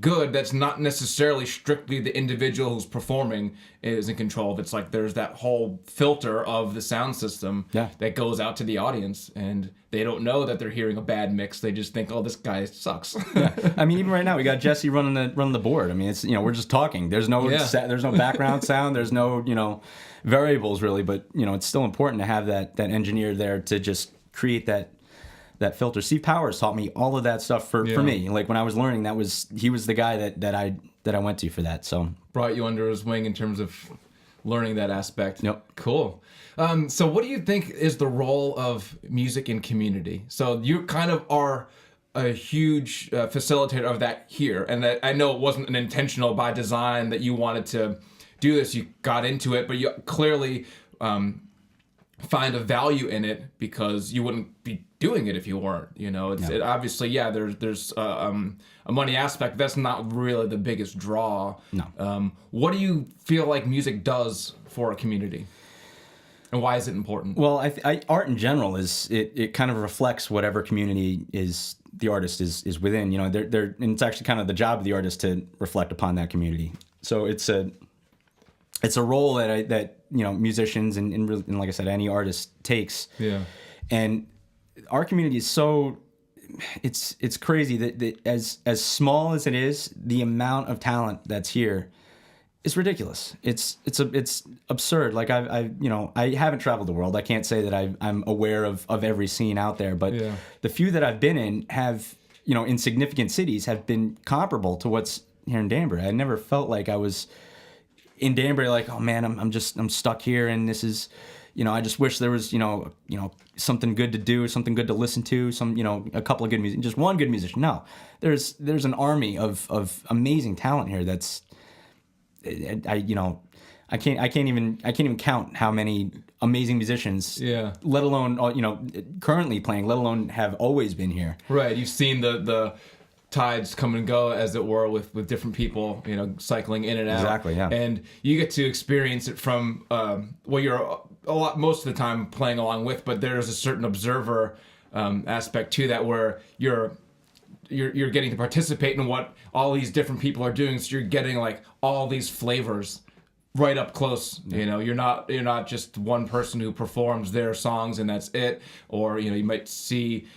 good, that's not necessarily strictly the individual who's performing is in control of. It's like there's that whole filter of the sound system that goes out to the audience, and they don't know that they're hearing a bad mix. They just think, oh, this guy sucks. I mean, even right now we got Jesse running the board. I mean, it's we're just talking. There's no there's no background sound. There's no variables really, but it's still important to have that engineer there to just create that filter. Steve Powers taught me all of that stuff for me. Like when I was learning, he was the guy that I went to for that. So brought you under his wing in terms of learning that aspect. Yep. Cool. So what do you think is the role of music in community? So you kind of are a huge facilitator of that here, and that I know it wasn't an intentional by design that you wanted to do this. You got into it, but you clearly find a value in it because you wouldn't be doing it if you weren't. You know, it obviously, there's a money aspect. That's not really the biggest draw. No. What do you feel like music does for a community? And why is it important? Well, art in general it kind of reflects whatever community the artist is within. You know, and it's actually kind of the job of the artist to reflect upon that community. So it's a role that you know, musicians and like I said, any artist takes. Yeah. And our community is so it's crazy that as small as it is, the amount of talent that's here is ridiculous. It's absurd. Like I haven't traveled the world. I can't say that I'm aware of every scene out there, but the few that I've been in have, you know, in significant cities have been comparable to what's here in Danbury. I never felt like I was in Danbury like, oh man, I'm stuck here and this is, you know, I just wish there was, you know, something good to do, something good to listen to, a couple of good music, just one good musician. No, there's an army of amazing talent here. That's I can't even count how many amazing musicians, let alone, you know, currently playing, let alone have always been here. Right. You've seen the tides come and go, as it were, with different people, you know, cycling in and out. Exactly, yeah. And you get to experience it from, you're most of the time playing along with, but there's a certain observer aspect to that where you're getting to participate in what all these different people are doing. So you're getting like all these flavors right up close. You know, you're not just one person who performs their songs and that's it. Or, you know, you might see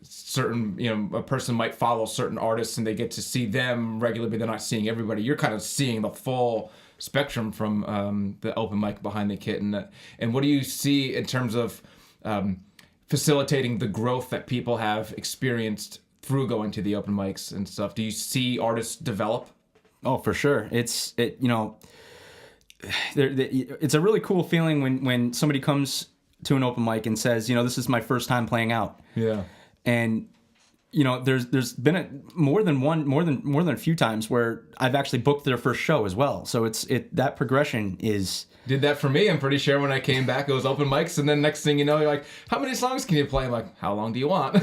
certain, you know, a person might follow certain artists and they get to see them regularly, but they're not seeing everybody. You're kind of seeing the full spectrum from the open mic behind the kit. And what do you see in terms of facilitating the growth that people have experienced through going to the open mics and stuff? Do you see artists develop? Oh, for sure. It's a really cool feeling when somebody comes to an open mic and says, you know, this is my first time playing out. Yeah. And you know, there's been more than a few times where I've actually booked their first show as well. So that progression is. Did that for me. I'm pretty sure when I came back, it was open mics, and then next thing you know, you're like, "How many songs can you play?" I'm like, "How long do you want?"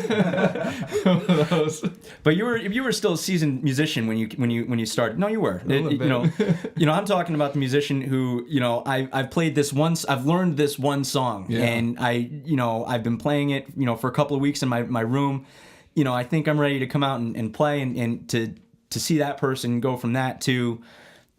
But you were still a seasoned musician when you started. No, you were. I'm talking about the musician who, you know, I've played this once. I've learned this one song, and I've been playing it, you know, for a couple of weeks in my room. You know, I think I'm ready to come out and play, and to see that person go from that to,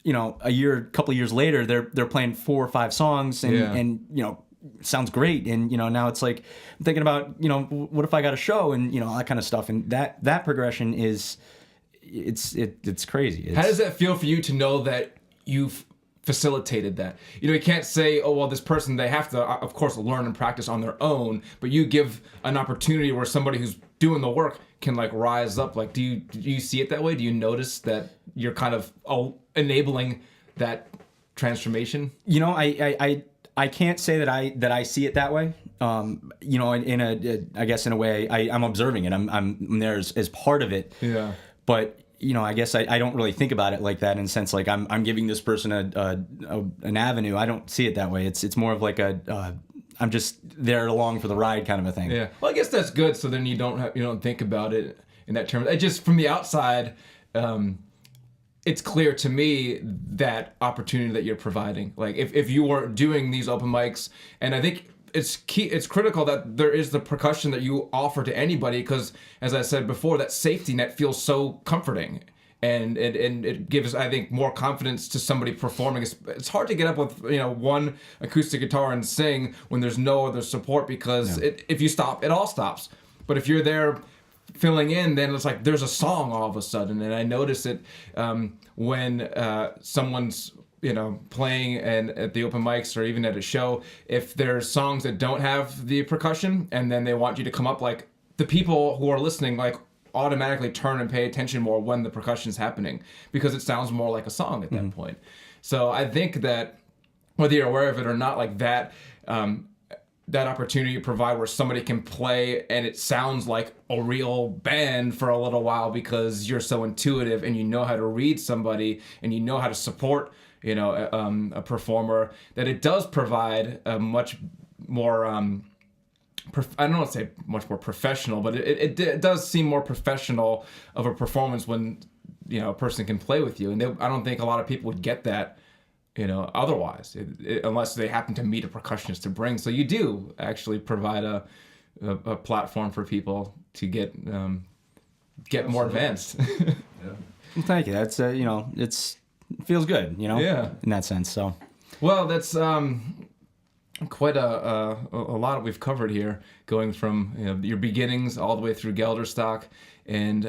you know, a couple of years later, they're playing 4 or 5 songs, and you know, sounds great, and you know, now it's like I'm thinking about, you know, what if I got a show, and you know, all that kind of stuff, and that progression is, it's crazy. How does that feel for you to know that you've facilitated that? You know, you can't say, oh well, this person, they have to of course learn and practice on their own, but you give an opportunity where somebody who's doing the work can like rise up. Like, do you see it that way? Do you notice that you're kind of enabling that transformation? You know, I can't say that I see it that way. You know, I guess in a way I'm observing it. I'm there as part of it. Yeah. But you know, I guess I don't really think about it like that, in the sense like I'm giving this person an avenue. I don't see it that way. It's more of like I'm just there along for the ride kind of a thing. Yeah. Well, I guess that's good. So then you don't think about it in that term. I just, from the outside, it's clear to me that opportunity that you're providing. Like if you were doing these open mics, and I think it's critical that there is the percussion that you offer to anybody, because as I said before, that safety net feels so comforting. And it gives, I think, more confidence to somebody performing. It's hard to get up with, you know, one acoustic guitar and sing when there's no other support, because if you stop, it all stops. But if you're there filling in, then it's like there's a song all of a sudden. And I notice it when someone's, you know, playing and at the open mics or even at a show, if there's songs that don't have the percussion and then they want you to come up, like the people who are listening, like, automatically turn and pay attention more when the percussion's happening, because it sounds more like a song at that point. So I think that whether you're aware of it or not, like that that opportunity you provide where somebody can play and it sounds like a real band for a little while because you're so intuitive and you know how to read somebody and you know how to support, you know, a performer, that it does provide a much more I don't want to say much more professional, but it does seem more professional of a performance when, you know, a person can play with you. And I don't think a lot of people would get that, you know, otherwise, unless they happen to meet a percussionist to bring. So you do actually provide a platform for people to get more advanced. Yeah. Well, thank you. That's you know, it feels good, you know, Yeah. in that sense. So, Well, that's quite a lot we've covered here, going from, you know, your beginnings all the way through Gelderstock, and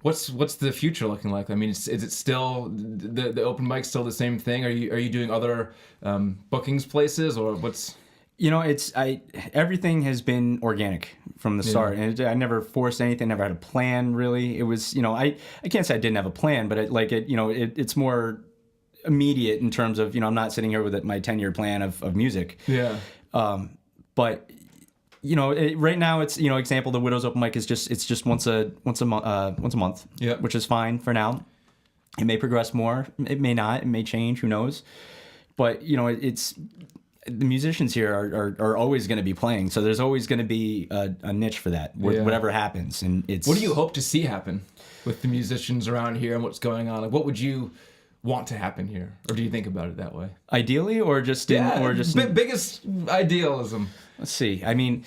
what's the future looking like? I mean, is it still the open mic still the same thing? Are you doing other bookings places, or what's? you know, everything has been organic from the start, and I never forced anything, never had a plan really. It was, you know, I can't say I didn't have a plan, but it's more immediate in terms of, you know, I'm not sitting here with my 10-year plan of music. Yeah. But you know, right now it's, you know, example, the Widows Open Mic is just once a month. Yeah. Which is fine for now. It may progress more. It may not. It may change. Who knows? But you know, it's the musicians here are always going to be playing. So there's always going to be a niche for that. Whatever happens, and it's. What do you hope to see happen with the musicians around here and what's going on? Like, what would you want to happen here, or do you think about it that way? Ideally, or just biggest idealism. Let's see. I mean,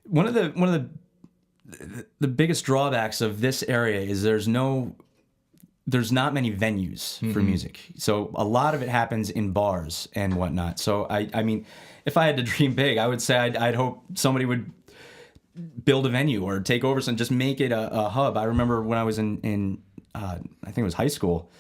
one of the biggest drawbacks of this area is there's not many venues for music. So a lot of it happens in bars and whatnot. So I mean, if I had to dream big, I would say I'd hope somebody would build a venue or take over some, just make it a hub. I remember when I was in I think it was high school.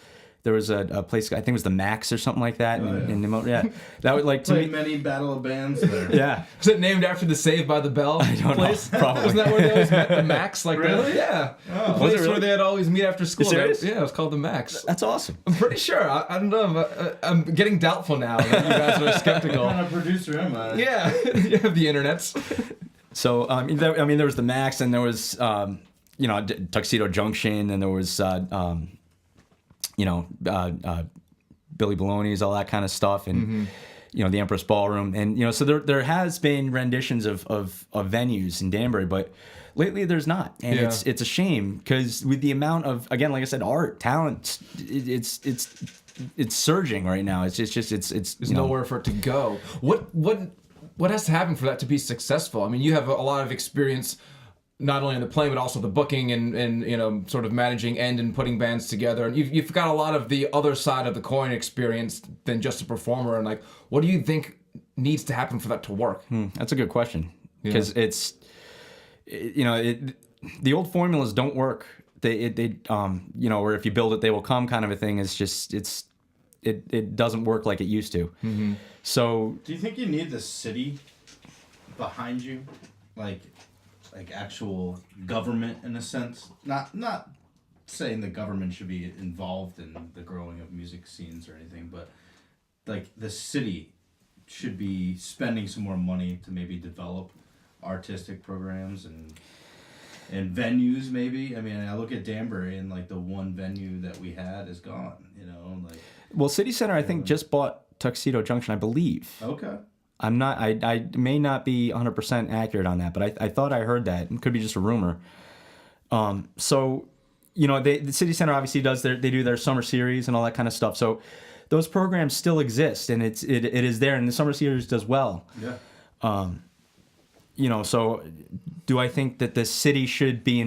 There was a place, I think it was the Max or something like that. That would, like, to Played me. many battle of bands there. Yeah. Is it named after the Saved by the Bell place? know. Probably. Wasn't that where they always met? The Max? Like, Really? Yeah. Oh. The Was place it really? where they'd always meet after school. You serious? Yeah, it was called the Max. That's awesome. I'm pretty sure. I don't know. I'm getting doubtful now that you guys are skeptical. What kind of producer am I? Yeah, you have the internets. So, there was the Max, and there was, you know, Tuxedo Junction, and there was, Billy Baloney's, all that kind of stuff, and you know, the Empress Ballroom, and you know, so there has been renditions of venues in Danbury, but lately there's not, and it's a shame, because with the amount of, again, like I said, art, talent, it's surging right now. It's There's nowhere for it to go. What has to happen for that to be successful? I mean, you have a lot of experience, not only in the playing, but also the booking and you know, sort of managing and putting bands together. And you've got a lot of the other side of the coin experience than just a performer. And like, what do you think needs to happen for that to work? That's a good question, because the old formulas don't work. They you know, or if you build it, they will come kind of a thing. It's just, it doesn't work like it used to. So Do you think you need the city behind you, like actual government in a sense? Not saying the government should be involved in the growing of music scenes or anything, but like the city should be spending some more money to maybe develop artistic programs and venues maybe. I mean, I look at Danbury, and like the one venue that we had is gone, you know, like. Well, City Center, I think, just bought Tuxedo Junction, I believe. Okay. I'm not. I may not be 100% accurate on that, but I thought I heard that. It could be just a rumor. So, you know, the City Center obviously they do their summer series and all that kind of stuff. So, those programs still exist, and it is there, and the summer series does well. Yeah. You know, so do I think that the city should be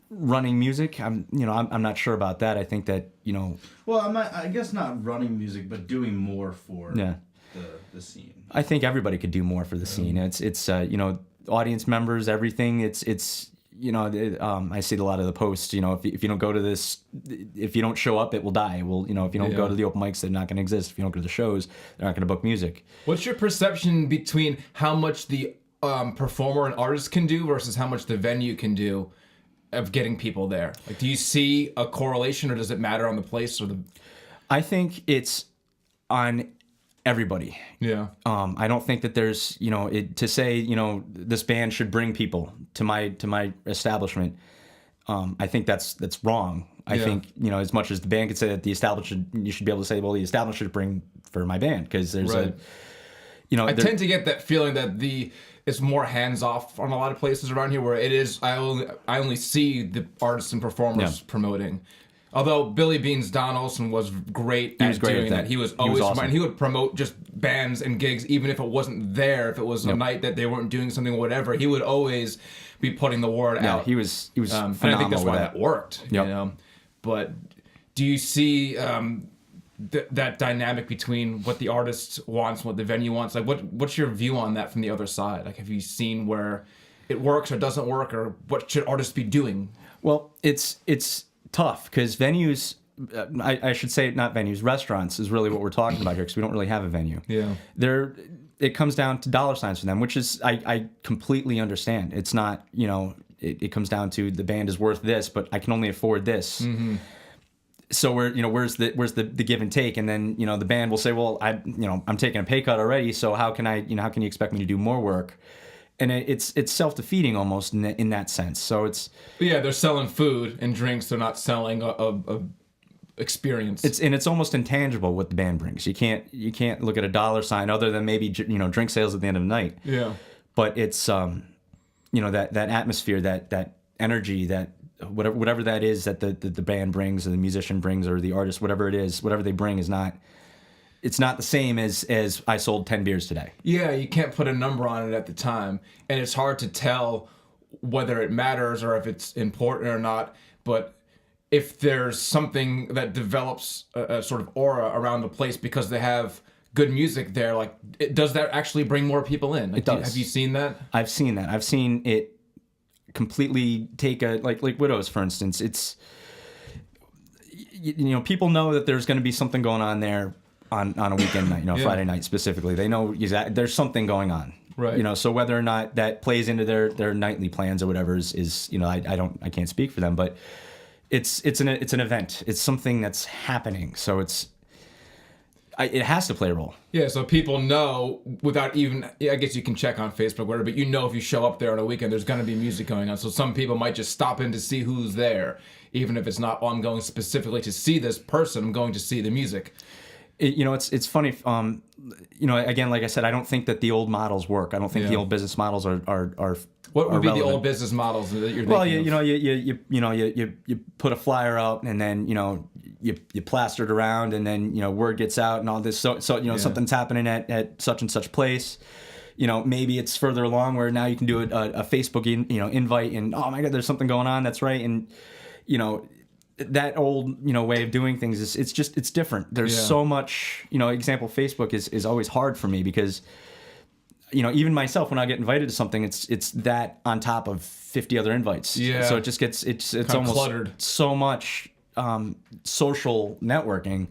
running music? I'm not sure about that. I think that, you know. Well, I guess not running music, but doing more for the scene. I think everybody could do more for the scene. It's you know, audience members, everything. It's you know, I see a lot of the posts. You know, if you don't go to this, if you don't show up, it will die. Well, you know, if you don't go to the open mics, they're not going to exist. If you don't go to the shows, they're not going to book music. What's your perception between how much the performer and artist can do versus how much the venue can do of getting people there? Like, do you see a correlation, or does it matter on the place or the? I think it's on everybody. Yeah. I don't think that there's, to say, this band should bring people to my establishment. I think that's wrong. I think, as much as the band could say that you should be able to say, well, the establishment should bring for my band, because there's Right. I tend to get that feeling that it's more hands off on a lot of places around here, where it is I only see the artists and performers promoting. Although Billy Beans Don Olson was great at doing that. He was always awesome. and he would promote just bands and gigs, even if it wasn't there, if it was a night that they weren't doing something or whatever. He would always be putting the word out. He was phenomenal. And I think that's why with that worked. Yep. But do you see that dynamic between what the artist wants and what the venue wants? Like, what's your view on that from the other side? Like, have you seen where it works or doesn't work, or what should artists be doing? Well, it's tough, because venues, I should say not venues, restaurants is really what we're talking about here, because we don't really have a venue. Yeah. It comes down to dollar signs for them, which is, I completely understand. It's not, it comes down to the band is worth this, but I can only afford this. Mm-hmm. So where's the give and take? And then, the band will say, well, I'm taking a pay cut already, so how can how can you expect me to do more work? And it's self-defeating almost in that sense. So it's... Yeah, they're selling food and drinks. They're not selling a experience. It's almost intangible what the band brings. You can't look at a dollar sign other than maybe drink sales at the end of the night. Yeah. But it's that atmosphere, that energy, that whatever that is that the band brings or the musician brings or the artist, whatever it is, whatever they bring is not... It's not the same as I sold 10 beers today. Yeah, you can't put a number on it at the time. And it's hard to tell whether it matters or if it's important or not. But if there's something that develops a sort of aura around the place because they have good music there, like, does that actually bring more people in? Like, it does. Have you seen that? I've seen that. I've seen it completely take like Widows, for instance. It's, people know that there's going to be something going on there on a weekend night, Friday night specifically. They know there's something going on, right? So whether or not that plays into their nightly plans or whatever is I can't speak for them, but it's an event. It's something that's happening. So it has to play a role. Yeah, so people know without even, I guess you can check on Facebook, whatever, but if you show up there on a weekend, there's going to be music going on. So some people might just stop in to see who's there, even if it's not, I'm going specifically to see this person, I'm going to see the music. It's funny. Again, like I said, I don't think that the old models work. I don't think the old business models are. What would be relevant. the old business models that you're thinking Well, you put a flyer out, and then you plaster it around, and then word gets out, and all this. So something's happening at such and such place. Maybe it's further along where now you can do a Facebook invite, and oh my God, there's something going on. That's right, and that old way of doing things is it's different. There's so much example, Facebook is always hard for me because even myself, when I get invited to something, it's that on top of 50 other invites. So it just gets it's almost cluttered. So much social networking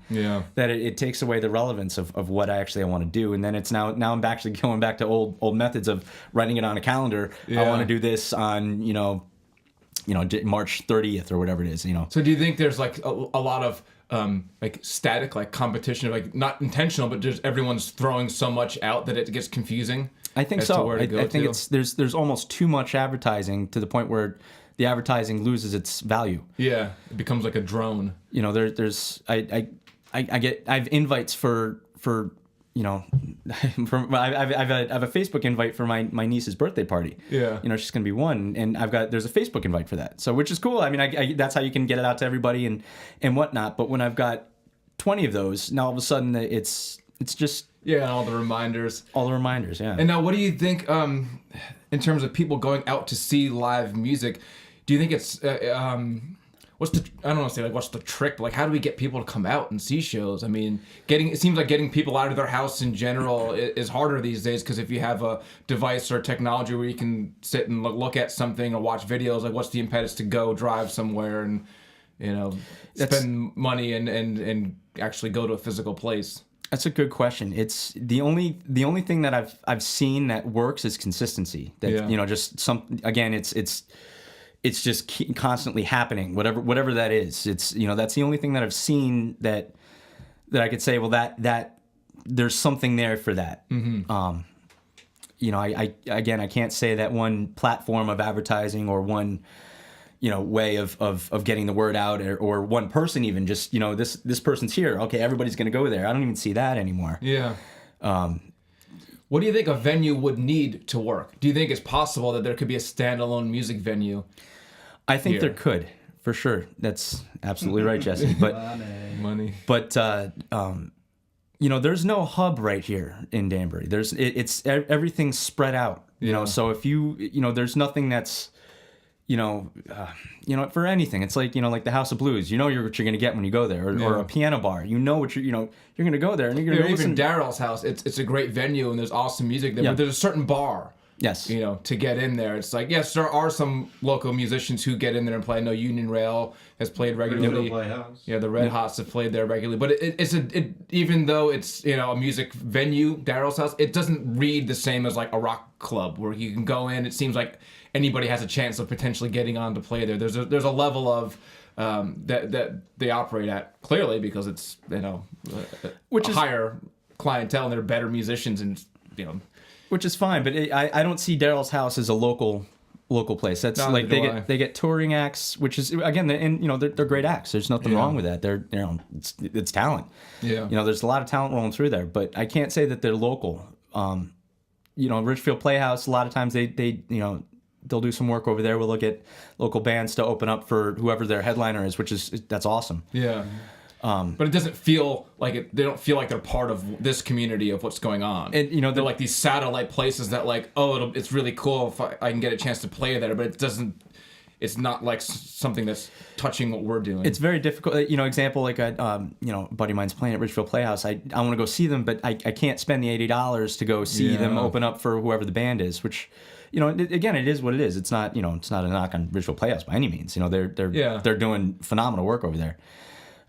that it takes away the relevance of what I want to do. And then it's now I'm actually going back to old methods of writing it on a calendar. I want to do this on March 30th or whatever it is, So do you think there's like a lot of like static, like competition, like not intentional, but just everyone's throwing so much out that it gets confusing? I think so. I think there's almost too much advertising to the point where the advertising loses its value. Yeah, it becomes like a drone. I have invites for I have a Facebook invite for my niece's birthday party. Yeah. She's going to be one, and there's a Facebook invite for that. So, which is cool. I mean, that's how you can get it out to everybody and whatnot. But when I've got 20 of those, now all of a sudden it's just... Yeah, and all the reminders. Yeah. And now what do you think, in terms of people going out to see live music, do you think it's... what's the trick? Like, how do we get people to come out and see shows? I mean, it seems like getting people out of their house in general is harder these days, because if you have a device or technology where you can sit and look at something or watch videos, like, what's the impetus to go drive somewhere and spend money and actually go to a physical place? That's a good question. It's the only thing that I've seen that works is consistency. That just it's just constantly happening, whatever that is. It's that's the only thing that I've seen that I could say, well, that there's something there for that. You know, I can't say that one platform of advertising or one, you know, way of getting the word out, or one person even just, you know, this person's here. Okay, everybody's going to go there. I don't even see that anymore. Yeah. What do you think a venue would need to work? Do you think it's possible that there could be a standalone music venue? I think there could, for sure. That's absolutely right, Jesse. But Money. But you know, there's no hub right here in Danbury. It's everything's spread out. You know, so if you know, there's nothing that's, you know, for anything. It's like, you know, like the House of Blues. You know what you're going to get when you go there, or a piano bar. You know what you're going to go there and you're going to listen. Even Daryl's house. It's a great venue and there's awesome music there. Yeah. But there's a certain bar. Yes. You know, to get in there. It's like, yes, there are some local musicians who get in there and play. I know Union Rail has played regularly. Yeah, the Red Hots have played there regularly. But it's even though it's, you know, a music venue, Daryl's house, it doesn't read the same as like a rock club where you can go in. It seems like anybody has a chance of potentially getting on to play there. There's a level of that they operate at, clearly, because it's, you know, which is higher clientele and they're better musicians, and, you know. Which is fine, but I don't see Daryl's house as a local place. That's like they get touring acts, which is, again, they're great acts. There's nothing wrong with that. They're, you know, it's talent. Yeah. You know, there's a lot of talent rolling through there, but I can't say that they're local. You know, Richfield Playhouse, a lot of times they you know, they'll do some work over there where they'll get local bands to open up for whoever their headliner is, that's awesome. Yeah. But it doesn't feel like they don't feel like they're part of this community of what's going on. And, you know, they're like these satellite places that, like, oh, it's really cool if I can get a chance to play there, but it's not like something that's touching what we're doing. It's very difficult. You know, example, like a buddy of mine's playing at Richfield Playhouse. I want to go see them, but I can't spend the $80 to go see them open up for whoever the band is, which, you know, again, it is what it is. It's not, you know, it's not a knock on Richfield Playhouse by any means. You know, they're doing phenomenal work over there.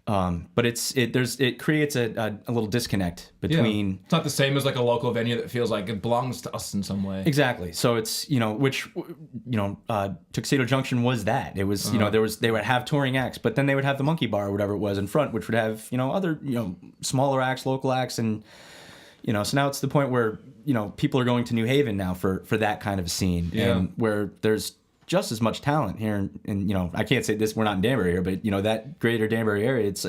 But it creates a little disconnect between. Yeah. It's not the same as like a local venue that feels like it belongs to us in some way. Exactly. So it's, you know, which, you know, Tuxedo Junction was that. It was, you know, they would have touring acts, but then they would have the Monkey Bar or whatever it was in front, which would have, you know, other, you know, smaller acts, local acts, and, you know, so now it's the point where, you know, people are going to New Haven now for that kind of scene, and where there's just as much talent here, and you know, I can't say this, we're not in Danbury here, but you know, that greater Danbury area, it's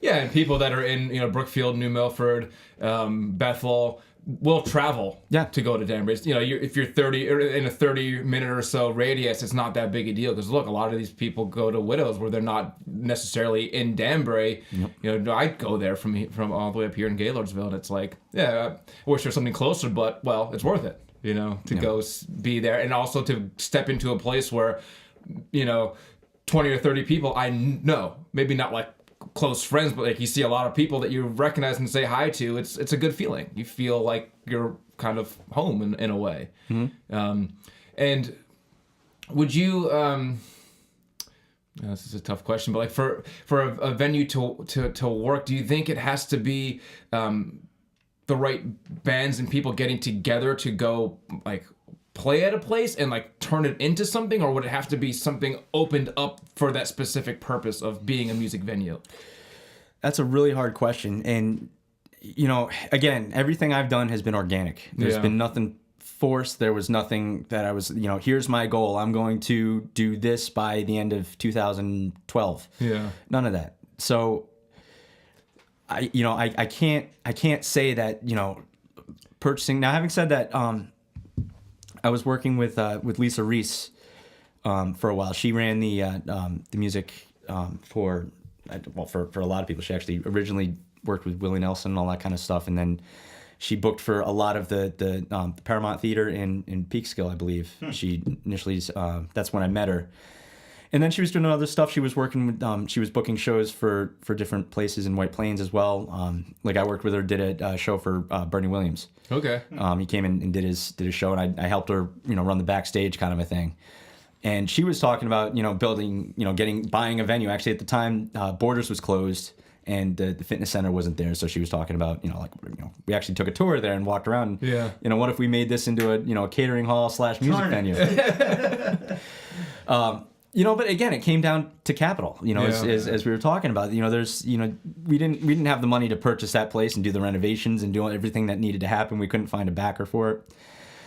and people that are in, you know, Brookfield, New Milford, Bethel will travel to go to Danbury. You know, if you're 30 or in a 30-minute or so radius, it's not that big a deal, because look, a lot of these people go to Widows where they're not necessarily in Danbury. You know, I'd go there from all the way up here in Gaylordsville, and it's like, I wish there was something closer, but well, it's worth it. You know, to go be there, and also to step into a place where, you know, 20 or 30 people I know, maybe not like close friends, but like you see a lot of people that you recognize and say hi to. It's a good feeling. You feel like you're kind of home in a way. And would you? This is a tough question, but like for a venue to work, do you think it has to be the right bands and people getting together to go like play at a place and like turn it into something, or would it have to be something opened up for that specific purpose of being a music venue? That's a really hard question. And, you know, again, everything I've done has been organic. There's been nothing forced. There was nothing that I was, you know, here's my goal. I'm going to do this by the end of 2012. None of that. So I can't say that, you know, purchasing. Now, having said that, I was working with Lisa Reese for a while. She ran the music for a lot of people. She actually originally worked with Willie Nelson and all that kind of stuff, and then she booked for a lot of the Paramount Theater in Peekskill, I believe. She initially, that's when I met her. And then she was doing other stuff. She was working with, she was booking shows for different places in White Plains as well. Like I worked with her, did a show for Bernie Williams. Okay. He came in and did his show, and I helped her, you know, run the backstage kind of a thing. And she was talking about, you know, building, you know, buying a venue. Actually, at the time, Borders was closed and the fitness center wasn't there. So she was talking about, you know, like, you know, we actually took a tour there and walked around. You know, what if we made this into a, you know, a catering hall / music venue? But again, it came down to capital. As we were talking about, there's, we didn't have the money to purchase that place and do the renovations and do everything that needed to happen. We couldn't find a backer for it.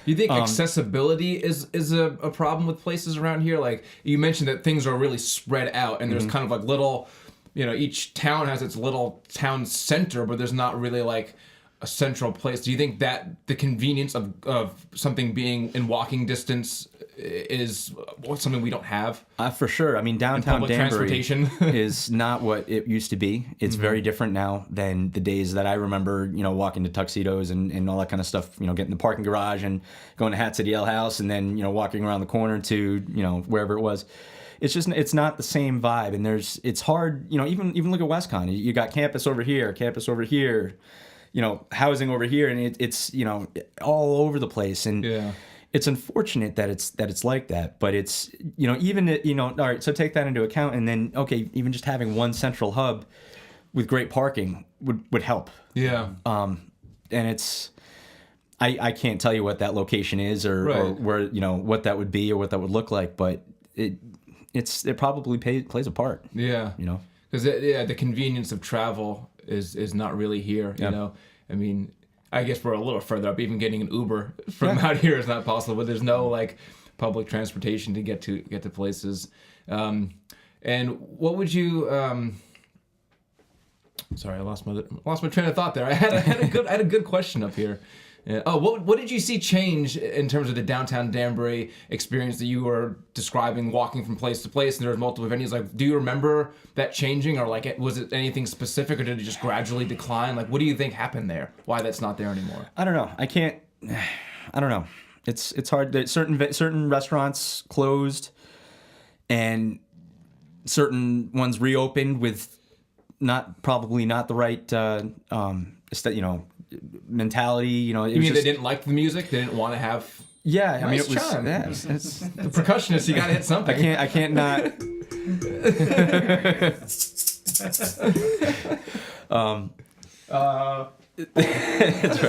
You think accessibility is a problem with places around here? Like you mentioned that things are really spread out and there's kind of like little, each town has its little town center, but there's not really like a central place. Do you think that the convenience of something being in walking distance is something we don't have? For sure. I mean, downtown Danbury transportation is not what it used to be. It's very different now than the days that I remember, walking to Tuxedos and all that kind of stuff, getting in the parking garage and going to Hat City Ale House and then, walking around the corner to, wherever it was. It's not the same vibe. And it's hard, even look at WestCon. You got campus over here, housing over here, and it's all over the place, and it's unfortunate that it's like that. But it's all right. So take that into account, and then even just having one central hub with great parking would help. Yeah. And it's I can't tell you what that location is or where what that would be or what that would look like, but it probably plays a part. Yeah. Because the convenience of travel is not really here. I mean, I guess we're a little further up. Even getting an Uber from out here is not possible. But there's no like public transportation to get to places. And what would you? Sorry, I lost my train of thought there. I had a good question up here. What did you see change in terms of the downtown Danbury experience that you were describing, walking from place to place, and there were multiple venues? Like, do you remember that changing, or like, was it anything specific, or did it just gradually decline? Like, what do you think happened there? Why that's not there anymore? I don't know. I don't know. It's hard. Certain restaurants closed, and certain ones reopened with probably not the right mentality. You mean they didn't like the music? They didn't want to have. Yeah, I mean, it was. it's the percussionist. You got to hit something. I can't not. That's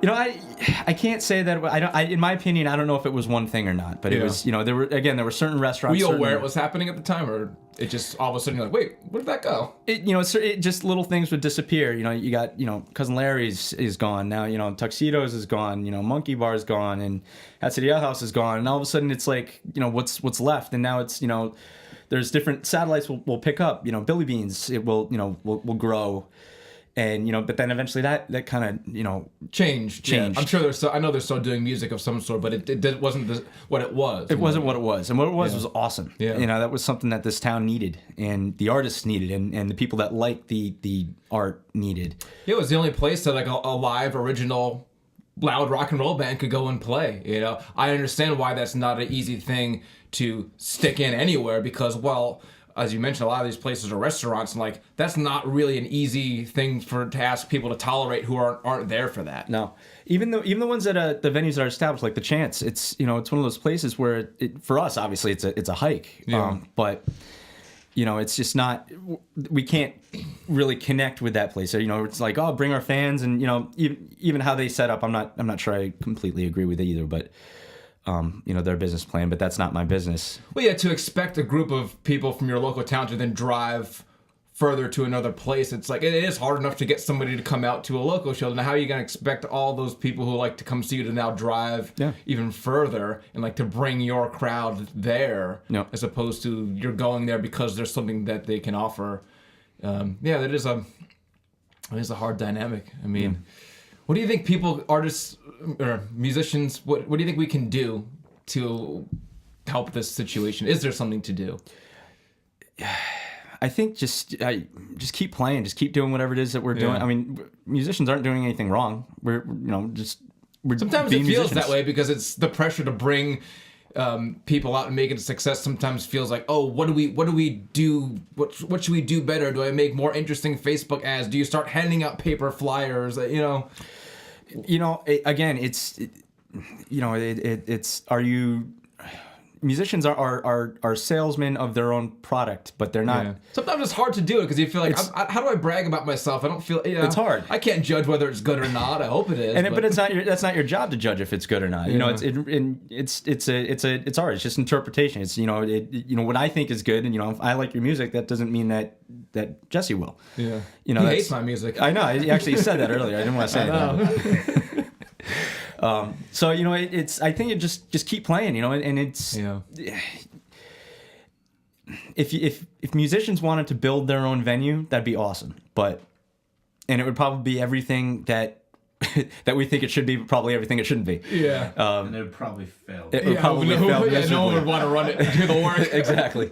right. I can't say that. In my opinion, I don't know if it was one thing or not. But it was. There were certain restaurants. Were you aware it was happening at the time, or it just all of a sudden you're like, wait, where did that go? It just little things would disappear. You got Cousin Larry's is gone now. Tuxedos is gone. Monkey Bar is gone, and Hat City Ale House is gone. And all of a sudden it's like what's left, and now it's there's different satellites will pick up. Billy Beans it will grow. And but then eventually that kind of changed. Yeah. I'm sure I know they're still doing music of some sort, but it wasn't what it was. It wasn't what it was, and what it was awesome. Yeah. That was something that this town needed, and the artists needed, and the people that liked the art needed. It was the only place that like a live original loud rock and roll band could go and play. I understand why that's not an easy thing to stick in anywhere because as you mentioned, a lot of these places are restaurants, and like that's not really an easy thing to ask people to tolerate who aren't there for that. No, even the ones that the venues that are established, like the Chance, it's it's one of those places where for us obviously it's a hike, but it's just not. We can't really connect with that place. So, it's like bring our fans, and even how they set up. I'm not sure I completely agree with it either, but. Their business plan, but that's not my business. Well, yeah, to expect a group of people from your local town to then drive further to another place, it's like it is hard enough to get somebody to come out to a local show. Now, how are you going to expect all those people who like to come see you to now drive even further and like to bring your crowd there as opposed to you're going there because there's something that they can offer? That is a hard dynamic. I mean, what do you think artists or musicians, what do you think we can do to help this situation? Is there something to do? I think just keep playing, just keep doing whatever it is that we're doing. I mean, musicians aren't doing anything wrong. We're sometimes it feels that way because it's the pressure to bring people out and make it a success. Sometimes feels like, what do we do? What should we do better? Do I make more interesting Facebook ads? Do you start handing out paper flyers? Again, it's are you musicians are salesmen of their own product, but they're not. Yeah. Sometimes it's hard to do it because you feel like, how do I brag about myself? I don't feel. It's hard. I can't judge whether it's good or not. I hope it is. But it's not that's not your job to judge if it's good or not. You know, it's art. It's just interpretation. It's what I think is good, and if I like your music, that doesn't mean that Jesse will. Yeah. He hates my music. I know. Actually, you said that earlier. I didn't want to say that. So it's. I think it just keep playing. And it's. If musicians wanted to build their own venue, that'd be awesome. And it would probably be everything that we think it should be, but probably everything it shouldn't be. Yeah. And it would probably fail. It would probably fail miserably. No one would want to run it, do the work. Exactly.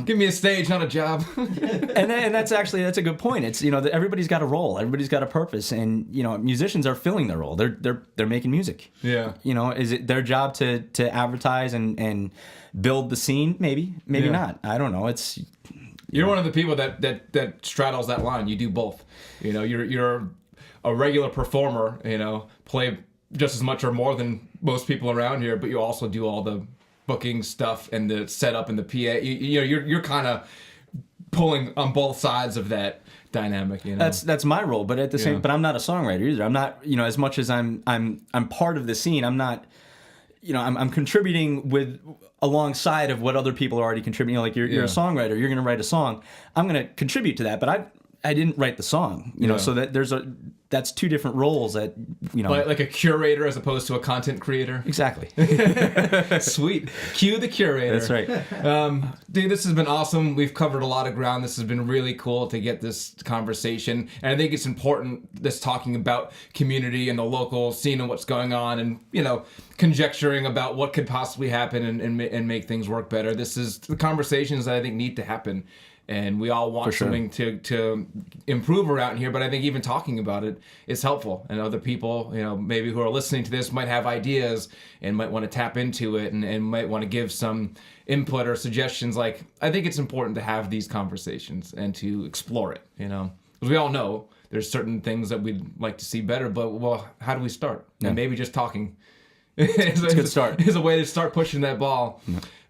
Give me a stage, not a job. and that's a good point. It's that everybody's got a role, everybody's got a purpose, and musicians are filling their role. They're making music. Yeah. Is it their job to advertise and build the scene? Maybe not. I don't know. You're one of the people that straddles that line. You do both. You're a regular performer, play just as much or more than most people around here, but you also do all the booking stuff and the setup and the PA. You're kind of pulling on both sides of that dynamic. That's my role, but at the same, but I'm not a songwriter either. I'm not, as much as I'm part of the scene. I'm not, I'm contributing with alongside of what other people are already contributing. Like you're a songwriter, you're going to write a song. I'm going to contribute to that, but I didn't write the song, so that that's two different roles that, like a curator as opposed to a content creator. Exactly. Sweet. Cue the curator. That's right. Dude, this has been awesome. We've covered a lot of ground. This has been really cool to get this conversation. And I think it's important, this talking about community and the local scene and what's going on and, conjecturing about what could possibly happen and make things work better. This is the conversations that I think need to happen. And we all want something to improve around here, but I think even talking about it is helpful. And other people, maybe who are listening to this might have ideas and might want to tap into it and might want to give some input or suggestions. Like, I think it's important to have these conversations and to explore it, Because we all know there's certain things that we'd like to see better, but, how do we start? Yeah. And maybe just talking. It's a good start. Is a way to start pushing that ball.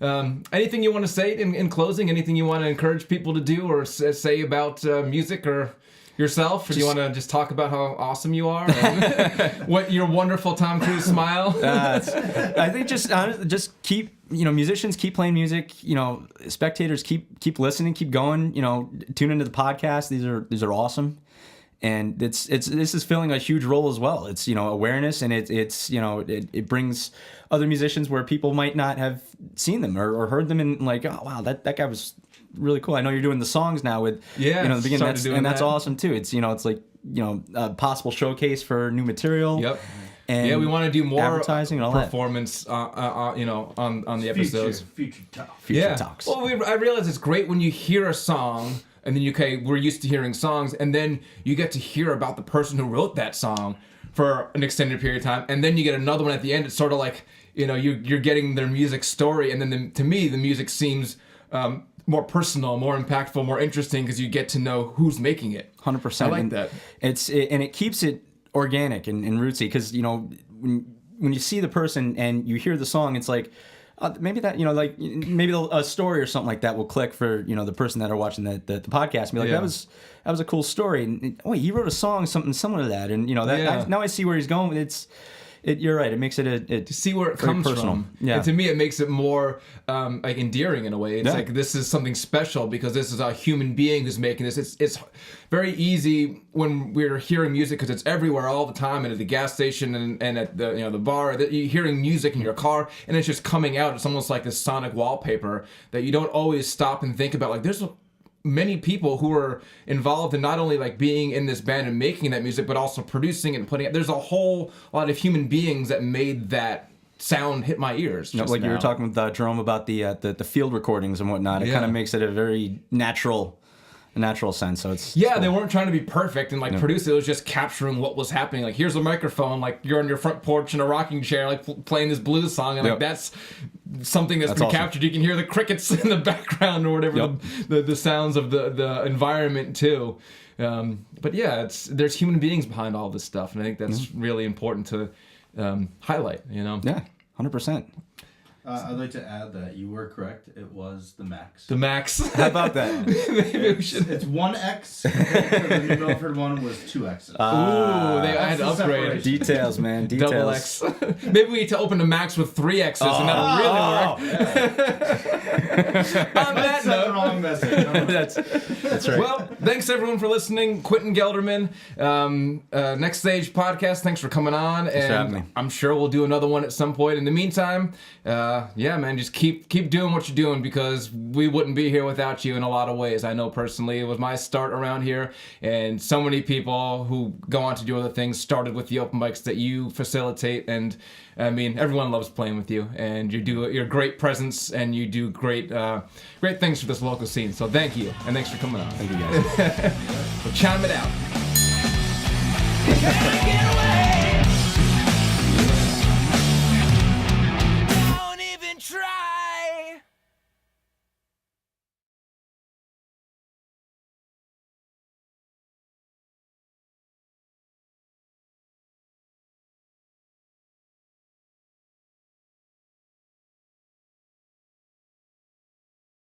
Anything you want to say in closing? Anything you want to encourage people to do or say about music or yourself? Or do you want to just talk about how awesome you are? And what your wonderful Tom Cruise smile? I think just keep, musicians keep playing music. Spectators keep listening, keep going. Tune into the podcast. These are awesome. And this is filling a huge role as well. It's awareness, and it brings other musicians where people might not have seen them or heard them, and like, oh wow, that guy was really cool. I know you're doing the songs now with the beginning, that's awesome too. It's it's like a possible showcase for new material. Yep. And we want to do more advertising and all performance on the episodes. Future talks. Well, I realize it's great when you hear a song. And then we're used to hearing songs, and then you get to hear about the person who wrote that song for an extended period of time, and then you get another one at the end. It's sort of like you're getting their music story, and then to me the music seems more personal, more impactful, more interesting because you get to know who's making it. 100%. I like that. And it keeps it organic and rootsy because when you see the person and you hear the song, it's like. Maybe that maybe a story or something like that will click for the person that are watching the podcast and be like that was a cool story and he wrote a song something similar to that and now I see where he's going. You're right. It makes it to see where it comes personal. from. Yeah. And to me, it makes it more like endearing in a way. It's like this is something special because this is a human being who's making this. It's very easy when we're hearing music because it's everywhere all the time and at the gas station and at the the bar. You're hearing music in your car and it's just coming out. It's almost like this sonic wallpaper that you don't always stop and think about. Like there's many people who are involved in not only like being in this band and making that music, but also producing it and putting it. There's a whole lot of human beings that made that sound hit my ears. Like you were talking with Jerome about the field recordings and whatnot. It kind of makes it a very natural sense. So it's cool. They weren't trying to be perfect and produce it. It was just capturing what was happening. Like here's a microphone, like you're on your front porch in a rocking chair, like playing this blues song, and that's something that's been awesome. captured. You can hear the crickets in the background or whatever the sounds of the environment too. But there's human beings behind all this stuff, and I think that's really important to highlight. Yeah, 100%. I'd like to add that you were correct. It was the Max. The Max. How about that? Maybe we should. It's 1X. The New Milford one was 2 X's. Ooh, they had to the upgrade. separation. Details, man. Details. Double X. Maybe we need to open the Max with 3 X's and that'll really work. On that That's the note. wrong message. That's right. Well, thanks everyone for listening. Quinton Gelderman, Next Stage Podcast. Thanks for coming on, for and having me. I'm sure we'll do another one at some point. In the meantime, yeah, man, just keep doing what you're doing because we wouldn't be here without you in a lot of ways. I know personally, it was my start around here, and so many people who go on to do other things started with the open mics that you facilitate, and I mean, everyone loves playing with you, and you're a great presence, and you do great things for this local scene. So thank you, and thanks for coming on. Thank you guys. So chime it out. Can't get away.